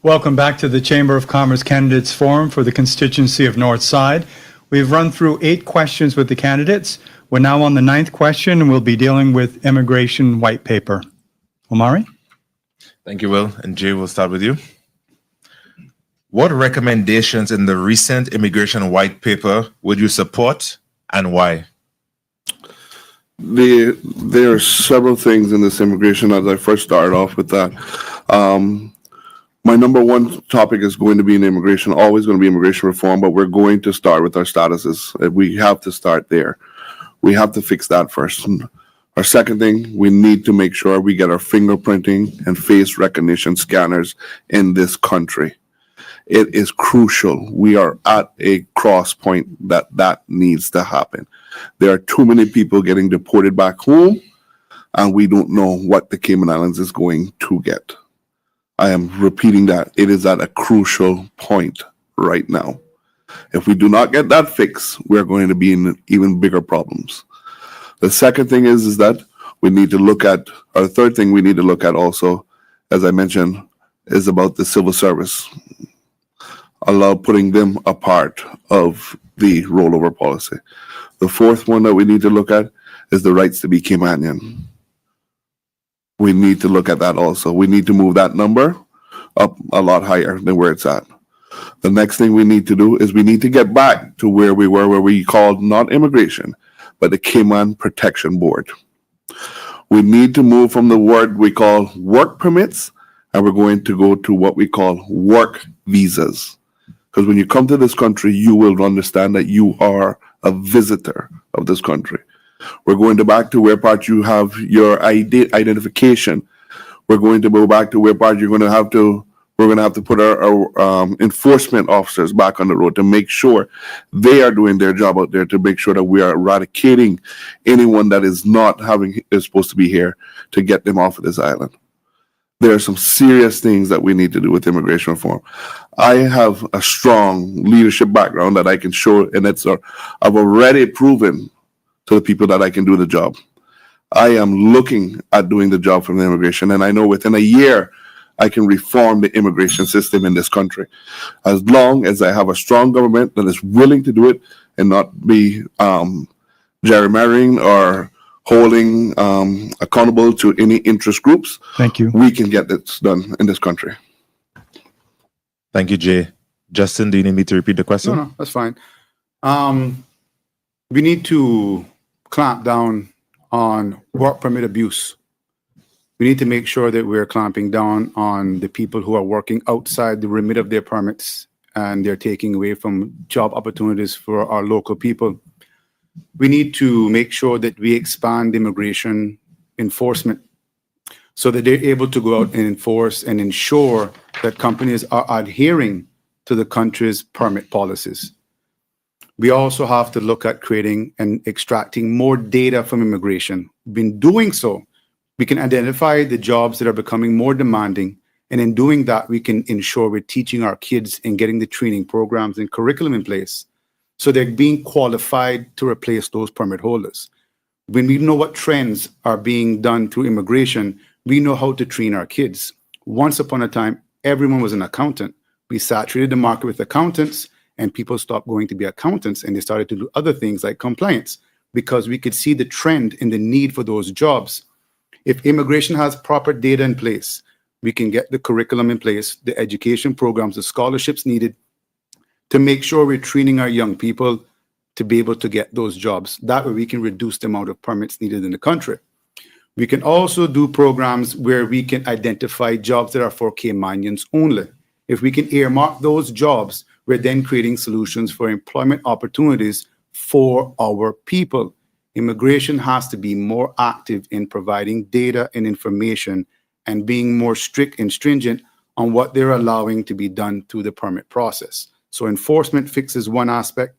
Welcome back to the Chamber of Commerce Candidates Forum for the constituency of Northside. We've run through 8 questions with the candidates. We're now on the 9th question, and we'll be dealing with immigration white paper. Omari? Thank you, Will. And Jay, we'll start with you. What recommendations in the recent immigration white paper would you support and why? There are several things in this immigration as I first started off with that. My number one topic is going to be in immigration, always going to be immigration reform, but we're going to start with our statuses. We have to start there. We have to fix that first. Our second thing, we need to make sure we get our fingerprinting and face recognition scanners in this country. It is crucial. We are at a cross point that needs to happen. There are too many people getting deported back home, and we don't know what the Cayman Islands is going to get. I am repeating that. It is at a crucial point right now. If we do not get that fixed, we're going to be in even bigger problems. The second thing is that we need to look at, or the third thing we need to look at also, as I mentioned, is about the civil service. Allow putting them a part of the rollover policy. The fourth one that we need to look at is the rights to be Caymanian. We need to look at that also. We need to move that number up a lot higher than where it's at. The next thing we need to do is we need to get back to where we were, where we called not immigration, but the Cayman Protection Board. We need to move from the word we call work permits, and we're going to go to what we call work visas. Because when you come to this country, you will understand that you are a visitor of this country. We're going to back to where part you have your identification. We're going to go back to where part we're going to have to put our enforcement officers back on the road to make sure they are doing their job out there, to make sure that we are eradicating anyone that is supposed to be here, to get them off of this island. There are some serious things that we need to do with immigration reform. I have a strong leadership background that I can show, and I've already proven to the people that I can do the job. I am looking at doing the job from the immigration, and I know within a year I can reform the immigration system in this country. As long as I have a strong government that is willing to do it and not be gerrymandering or holding accountable to any interest groups. Thank you. We can get this done in this country. Thank you, Jay. Justin, do you need me to repeat the question? No, that's fine. We need to clamp down on work permit abuse. We need to make sure that we're clamping down on the people who are working outside the remit of their permits and they're taking away from job opportunities for our local people. We need to make sure that we expand immigration enforcement so that they're able to go out and enforce and ensure that companies are adhering to the country's permit policies. We also have to look at creating and extracting more data from immigration. In doing so, we can identify the jobs that are becoming more demanding, and in doing that, we can ensure we're teaching our kids and getting the training programs and curriculum in place so they're being qualified to replace those permit holders. When we know what trends are being done through immigration, we know how to train our kids. Once upon a time, everyone was an accountant. We saturated the market with accountants, and people stopped going to be accountants, and they started to do other things like compliance because we could see the trend in the need for those jobs. If immigration has proper data in place, we can get the curriculum in place, the education programs, the scholarships needed to make sure we're training our young people to be able to get those jobs. That way we can reduce the amount of permits needed in the country. We can also do programs where we can identify jobs that are for Caymanians only. If we can earmark those jobs, we're then creating solutions for employment opportunities for our people. Immigration has to be more active in providing data and information and being more strict and stringent on what they're allowing to be done through the permit process. So enforcement fixes one aspect,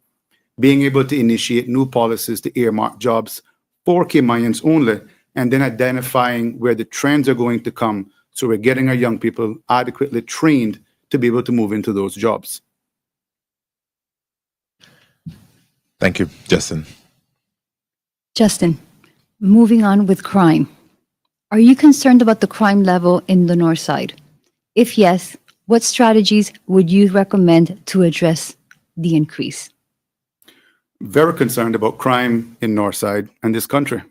being able to initiate new policies to earmark jobs for Caymanians only, and then identifying where the trends are going to come. So we're getting our young people adequately trained to be able to move into those jobs. Thank you, Justin. Justin, moving on with crime. Are you concerned about the crime level in the North Side? If yes, what strategies would you recommend to address the increase? Very concerned about crime in Northside and this country.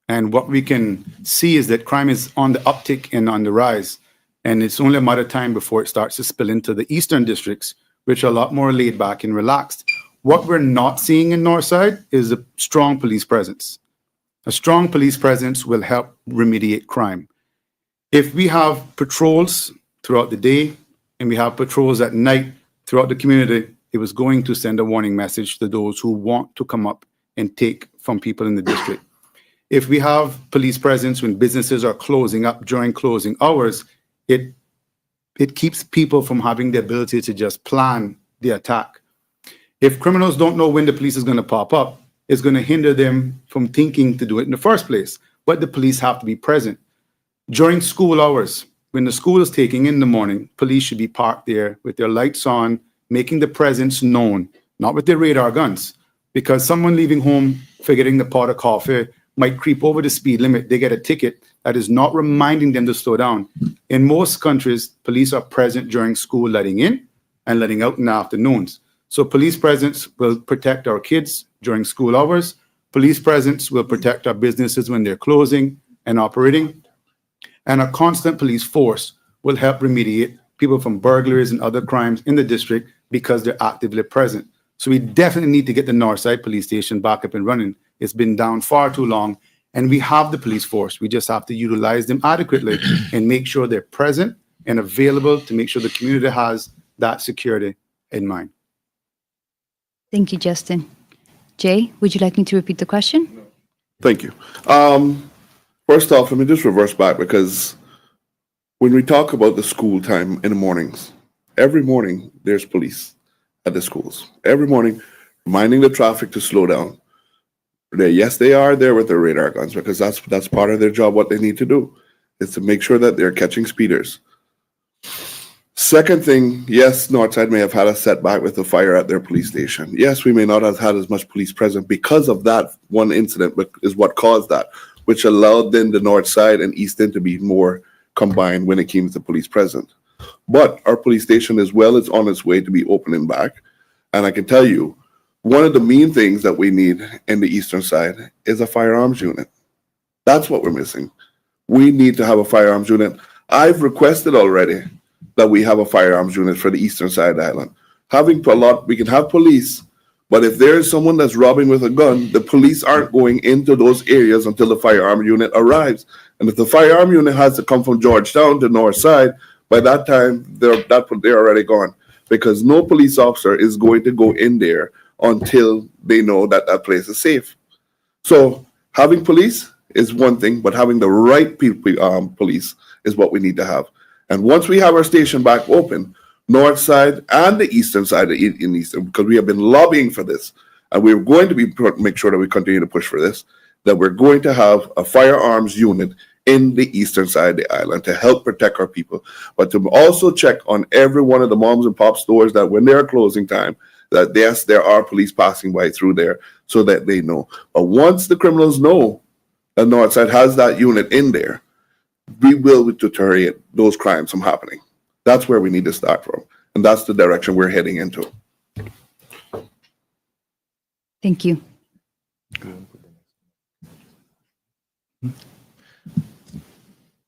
And what we can see is that crime is on the uptick and on the rise. And it's only a matter of time before it starts to spill into the eastern districts, which are a lot more laid back and relaxed. What we're not seeing in Northside is a strong police presence. A strong police presence will help remediate crime. If we have patrols throughout the day and we have patrols at night throughout the community, it was going to send a warning message to those who want to come up and take from people in the district. If we have police presence when businesses are closing up during closing hours, it keeps people from having the ability to just plan the attack. If criminals don't know when the police is going to pop up, it's going to hinder them from thinking to do it in the first place. But the police have to be present. During school hours, when the school is taking in the morning, police should be parked there with their lights on, making the presence known, not with their radar guns. Because someone leaving home, forgetting the pot of coffee, might creep over the speed limit. They get a ticket that is not reminding them to slow down. In most countries, police are present during school letting in and letting out in the afternoons. So police presence will protect our kids during school hours. Police presence will protect our businesses when they're closing and operating. And a constant police force will help remediate people from burglaries and other crimes in the district because they're actively present. So we definitely need to get the Northside Police Station back up and running. It's been down far too long, and we have the police force. We just have to utilize them adequately and make sure they're present and available to make sure the community has that security in mind. Thank you, Justin. Jay, would you like me to repeat the question? Thank you. First off, let me just reverse back because when we talk about the school time in the mornings, every morning there's police at the schools. Every morning, reminding the traffic to slow down. Yes, they are there with their radar guns because that's part of their job. What they need to do is to make sure that they're catching speeders. Second thing, yes, Northside may have had a setback with the fire at their police station. Yes, we may not have had as much police present because of that one incident, but is what caused that, which allowed then the Northside and East End to be more combined when it came to police present. But our police station as well is on its way to be opening back. And I can tell you, one of the main things that we need in the eastern side is a firearms unit. That's what we're missing. We need to have a firearms unit. I've requested already that we have a firearms unit for the eastern side of the island. having a lot, we can have police, but if there is someone that's robbing with a gun, the police aren't going into those areas until the firearm unit arrives. And if the firearm unit has to come from Georgetown to North Side, by that time they're already gone, because no police officer is going to go in there until they know that that place is safe. So having police is one thing, but having the right police is what we need to have. And once we have our station back open, North Side and the Eastern Side in Eastern, because we have been lobbying for this, and we're going to make sure that we continue to push for this, that we're going to have a firearms unit in the eastern side of the island to help protect our people, but to also check on every one of the moms and pop stores that when they're closing time, that yes, there are police passing by through there so that they know. But once the criminals know that Northside has that unit in there, we will deter those crimes from happening. That's where we need to start from. And that's the direction we're heading into. Thank you.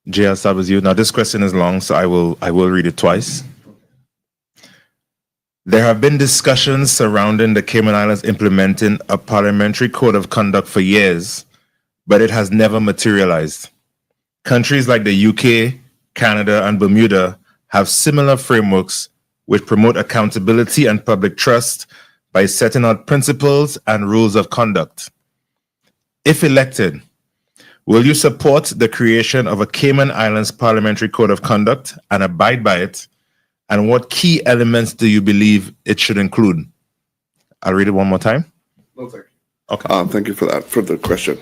Jay, I'll start with you. Now, this question is long, so I will read it twice. There have been discussions surrounding the Cayman Islands implementing a parliamentary code of conduct for years, but it has never materialized. Countries like the UK, Canada, and Bermuda have similar frameworks which promote accountability and public trust by setting out principles and rules of conduct. If elected, will you support the creation of a Cayman Islands parliamentary code of conduct and abide by it? And what key elements do you believe it should include? I'll read it one more time. No, thank you. Okay. Thank you for that, for the question.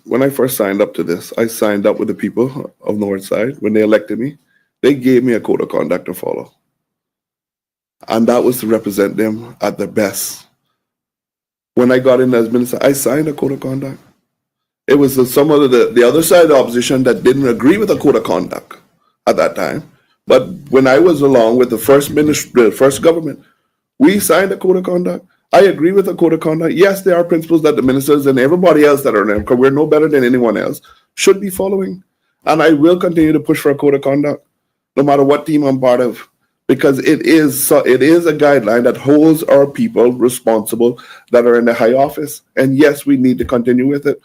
When I first signed up to this, I signed up with the people of Northside. When they elected me, they gave me a code of conduct to follow. And that was to represent them at their best. When I got in as minister, I signed a code of conduct. It was some of the other side of the opposition that didn't agree with the code of conduct at that time. But when I was along with the first government, we signed a code of conduct. I agree with the code of conduct. Yes, there are principles that the ministers and everybody else that are in there, because we're no better than anyone else, should be following. And I will continue to push for a code of conduct, no matter what team I'm part of, because it is a guideline that holds our people responsible that are in the high office. And yes, we need to continue with it.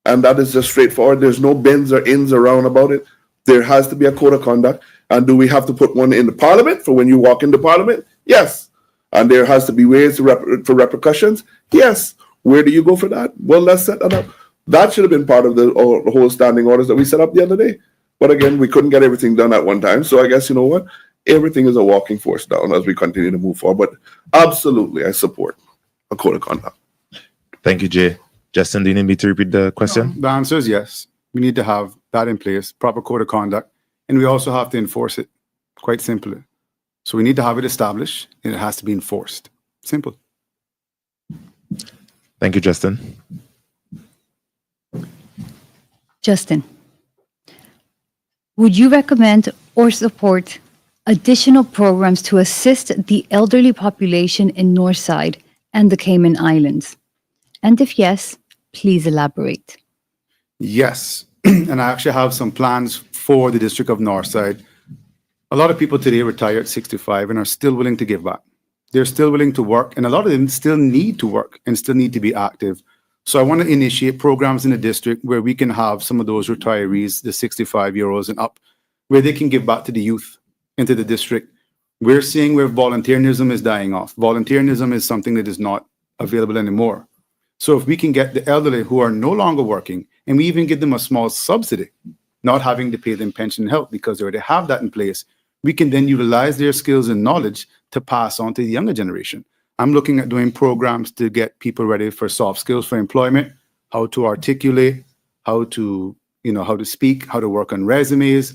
And that is just straightforward. There's no bends or ins around about it. There has to be a code of conduct. And do we have to put one in the parliament for when you walk into parliament? Yes. And there has to be ways for repercussions? Yes. Where do you go for that? Well, let's set that up. That should have been part of the whole standing orders that we set up the other day. But again, we couldn't get everything done at one time. So I guess, you know what? Everything is a walking force down as we continue to move forward. But absolutely, I support a code of conduct. Thank you, Jay. Justin, do you need me to repeat the question? The answer is yes. We need to have that in place, proper code of conduct, and we also have to enforce it, quite simply. So we need to have it established, and it has to be enforced. Simple. Thank you, Justin. Justin, would you recommend or support additional programs to assist the elderly population in Northside and the Cayman Islands? And if yes, please elaborate. Yes, and I actually have some plans for the District of Northside. A lot of people today retire at 65 and are still willing to give back. They're still willing to work, and a lot of them still need to work and still need to be active. So I want to initiate programs in the district where we can have some of those retirees, the 65-year-olds and up, where they can give back to the youth into the district. We're seeing where volunteerism is dying off. Volunteerism is something that is not available anymore. So if we can get the elderly who are no longer working, and we even give them a small subsidy, not having to pay them pension and health because they already have that in place, we can then utilize their skills and knowledge to pass on to the younger generation. I'm looking at doing programs to get people ready for soft skills for employment, how to articulate, how to speak, how to work on resumes,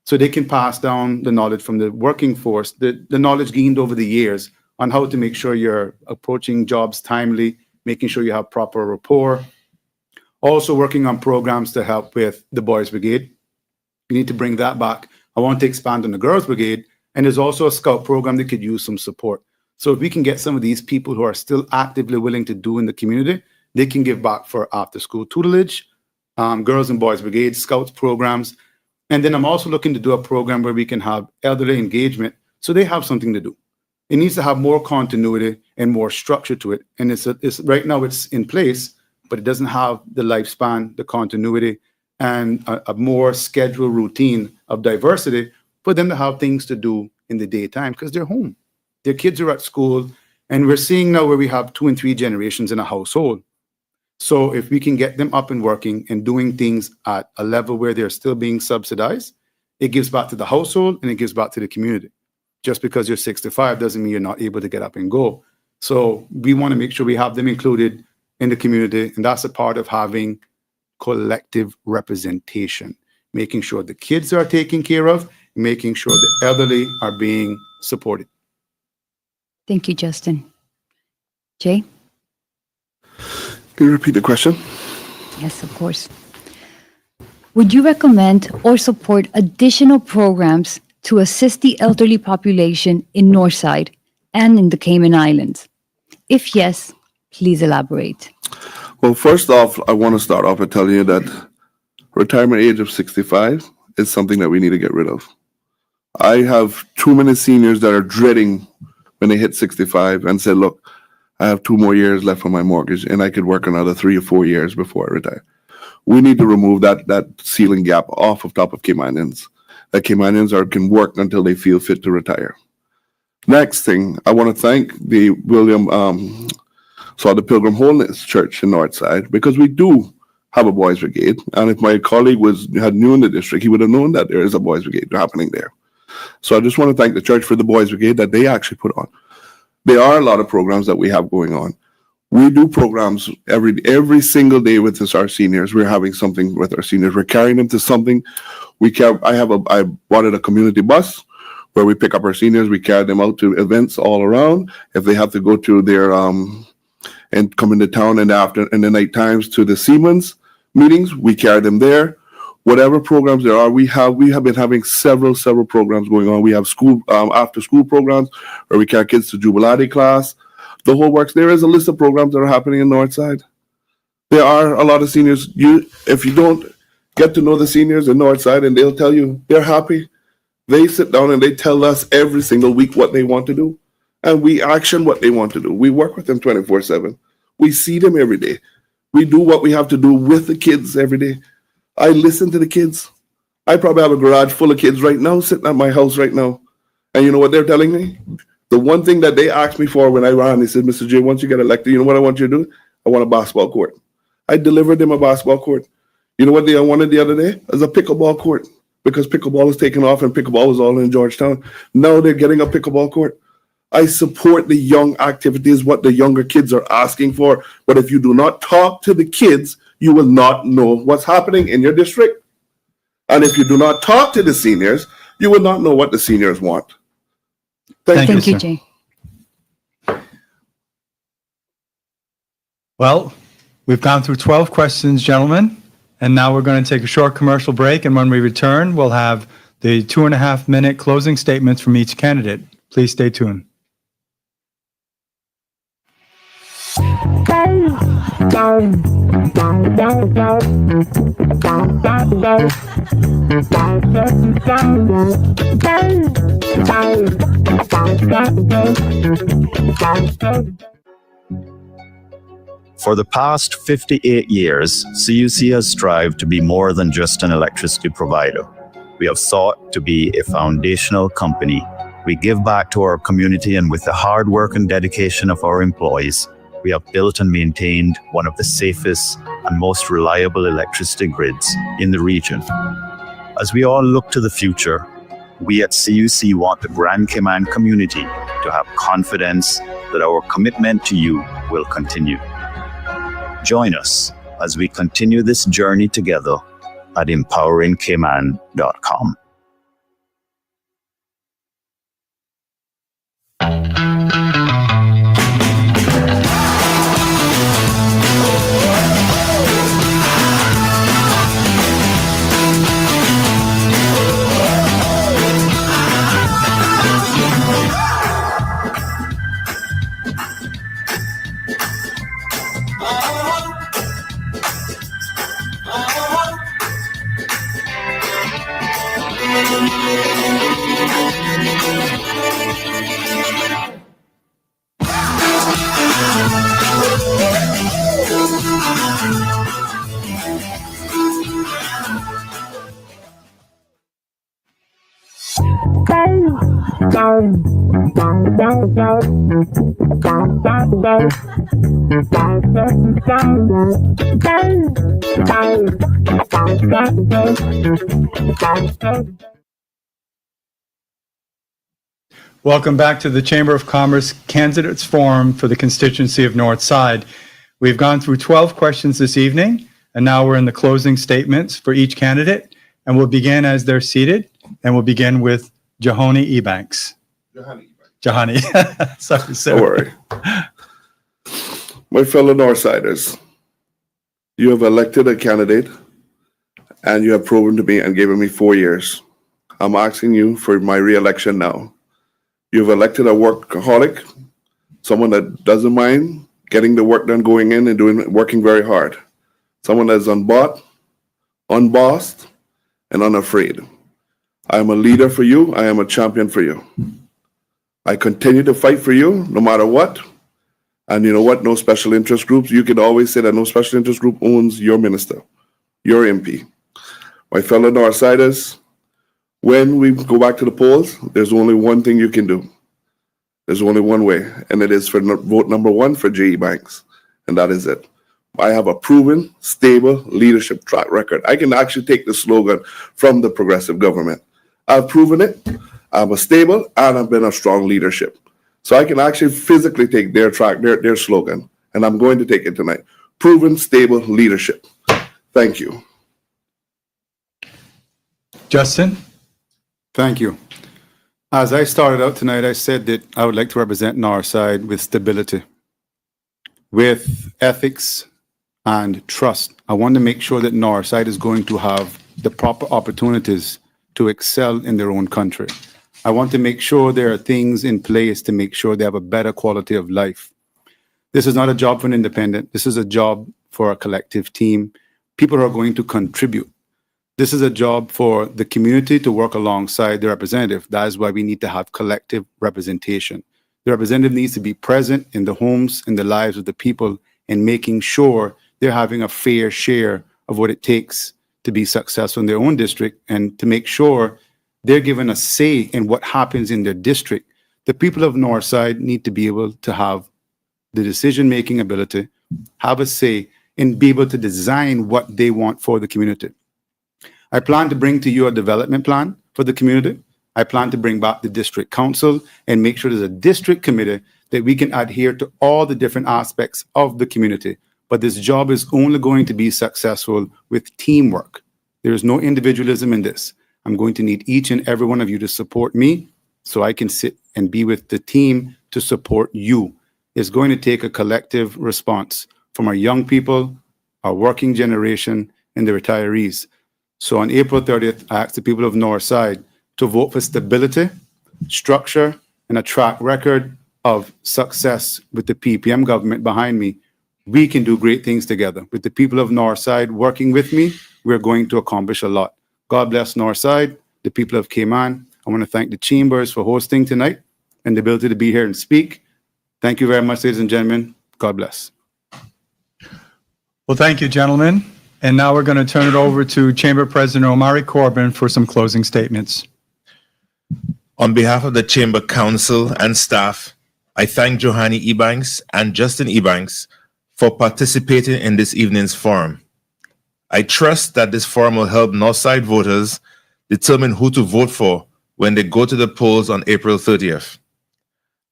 so they can pass down the knowledge from the working force, the knowledge gained over the years on how to make sure you're approaching jobs timely, making sure you have proper rapport. Also working on programs to help with the Boys Brigade. We need to bring that back. I want to expand on the Girls Brigade, and there's also a scout program that could use some support. So if we can get some of these people who are still actively willing to do in the community, they can give back for after-school tutelage, Girls and Boys Brigade, Scouts programs. And then I'm also looking to do a program where we can have elderly engagement so they have something to do. It needs to have more continuity and more structure to it. And it's right now it's in place, but it doesn't have the lifespan, the continuity, and a more scheduled routine of diversity for them to have things to do in the daytime because they're home. Their kids are at school. And we're seeing now where we have 2 and 3 generations in a household. So if we can get them up and working and doing things at a level where they're still being subsidized, it gives back to the household and it gives back to the community. Just because you're 65 doesn't mean you're not able to get up and go. So we want to make sure we have them included in the community. And that's a part of having collective representation, making sure the kids are taken care of, making sure the elderly are being supported. Thank you, Justin. Jay? Can you repeat the question? Yes, of course. Would you recommend or support additional programs to assist the elderly population in Northside and in the Cayman Islands? If yes, please elaborate. Well, first off, I want to start off by telling you that retirement age of 65 is something that we need to get rid of. I have too many seniors that are dreading when they hit 65 and said, look, I have 2 more years left on my mortgage and I could work another 3 or 4 years before I retire. We need to remove that ceiling gap off of top of Caymanians. That Caymanians can work until they feel fit to retire. Next thing, I want to thank the the Pilgrim Holiness Church in Northside because we do have a boys brigade. And if my colleague had new in the district, he would have known that there is a boys brigade happening there. So I just want to thank the church for the boys brigade that they actually put on. There are a lot of programs that we have going on. We do programs every single day with our seniors. We're having something with our seniors. We're carrying them to something. I bought a community bus where we pick up our seniors. We carry them out to events all around. If they have to go to their and come into town in the night times to the Siemens meetings, we carry them there. Whatever programs there are, we have been having several programs going on. We have school after school programs where we carry kids to Jubilati class. The whole works. There is a list of programs that are happening in Northside. There are a lot of seniors. If you don't get to know the seniors in Northside, and they'll tell you they're happy. They sit down and they tell us every single week what they want to do, and we action what they want to do. We work with them 24/7. We see them every day. We do what we have to do with the kids every day. I listen to the kids. I probably have a garage full of kids right now sitting at my house right now. And you know what they're telling me? The one thing that they asked me for when I ran, they said, Mr. J, once you get elected, you know what I want you to do? I want a basketball court. I delivered them a basketball court. You know what they wanted the other day? As a pickleball court, because pickleball was taken off and pickleball was all in Georgetown. Now they're getting a pickleball court. I support the young activities, what the younger kids are asking for. But if you do not talk to the kids, you will not know what's happening in your district. And if you do not talk to the seniors, you will not know what the seniors want. Thank you. Thank you, sir. Jay. Well, we've gone through 12 questions, gentlemen, and now we're going to take a short commercial break. And when we return, we'll have the 2.5-minute closing statements from each candidate. Please stay tuned. For the past 58 years, CUC has strived to be more than just an electricity provider. We have sought to be a foundational company. We give back to our community, and with the hard work and dedication of our employees, we have built and maintained one of the safest and most reliable electricity grids in the region. As we all look to the future, we at CUC want the Grand Cayman community to have confidence that our commitment to you will continue. Join us as we continue this journey together at empoweringcayman.com. Welcome back to the Chamber of Commerce Candidates Forum for the constituency of North Side. We've gone through 12 questions this evening, and now we're in the closing statements for each candidate, and we'll begin as they're seated, and we'll begin with Jahoni Ebanks. Jahani. Sorry, Don't sir. worry. My fellow Northsiders, you have elected a candidate and you have proven to me and given me 4 years. I'm asking you for my re-election now. You've elected a workaholic, someone that doesn't mind getting the work done, going in and working very hard. Someone that's unbought, unbossed, and unafraid. I am a leader for you. I am a champion for you. I continue to fight for you no matter what. And you know what? No special interest groups. You can always say that no special interest group owns your minister, your MP. My fellow Northsiders, when we go back to the polls, there's only one thing you can do. There's only one way, and it is for vote number 1 for J.E. Banks, and that is it. I have a proven, stable leadership track record. I can actually take the slogan from the progressive government. I've proven it. I'm a stable, and I've been a strong leadership. So I can actually physically take their slogan, and I'm going to take it tonight. Proven, stable leadership. Thank you. Justin? Thank you. As I started out tonight, I said that I would like to represent Northside with stability, with ethics and trust. I want to make sure that Northside is going to have the proper opportunities to excel in their own country. I want to make sure there are things in place to make sure they have a better quality of life. This is not a job for an independent. This is a job for a collective team. People are going to contribute. This is a job for the community to work alongside the representative. That is why we need to have collective representation. The representative needs to be present in the homes, in the lives of the people, and making sure they're having a fair share of what it takes to be successful in their own district and to make sure they're given a say in what happens in their district. The people of Northside need to be able to have the decision-making ability, have a say, and be able to design what they want for the community. I plan to bring to you a development plan for the community. I plan to bring back the district council and make sure there's a district committee that we can adhere to all the different aspects of the community. But this job is only going to be successful with teamwork. There is no individualism in this. I'm going to need each and every one of you to support me so I can sit and be with the team to support you. It's going to take a collective response from our young people, our working generation, and the retirees. So on April 30th, I ask the people of Northside to vote for stability, structure, and a track record of success with the PPM government behind me. We can do great things together. With the people of Northside working with me, we're going to accomplish a lot. God bless Northside, the people of Cayman. I want to thank the Chambers for hosting tonight and the ability to be here and speak. Thank you very much, ladies and gentlemen. God bless. Well, thank you, gentlemen. And now we're going to turn it over to Chamber President Omari Corbin for some closing statements. On behalf of the Chamber Council and staff, I thank Jahoni Ebanks and Justin Ebanks for participating in this evening's forum. I trust that this forum will help Northside voters determine who to vote for when they go to the polls on April 30th.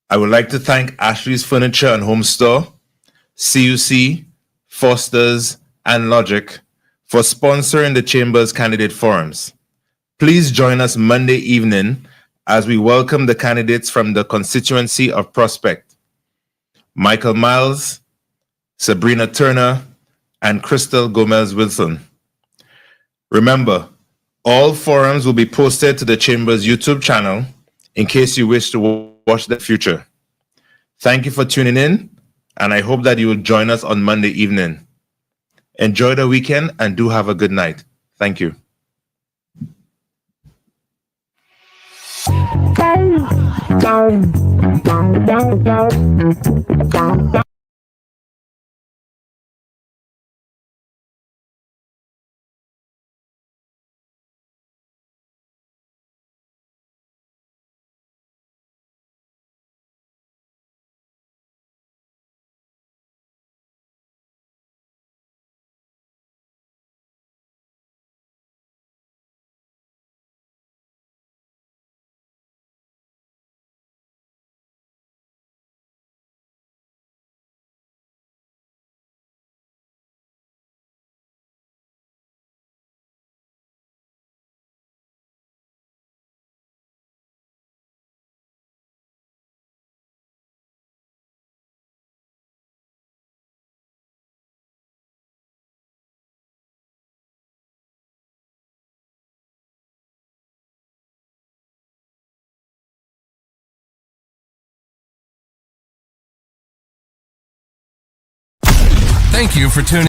I would like to thank Ashley's Furniture and Home Store, CUC, Foster's, and Logic for sponsoring the Chamber's candidate forums. Please join us Monday evening as we welcome the candidates from the constituency of Prospect, Michael Miles, Sabrina Turner, and Crystal Gomez-Wilson. Remember, all forums will be posted to the Chamber's YouTube channel in case you wish to watch the future. Thank you for tuning in, and I hope that you will join us on Monday evening. Enjoy the weekend and do have a good night. Thank you. Thank you for tuning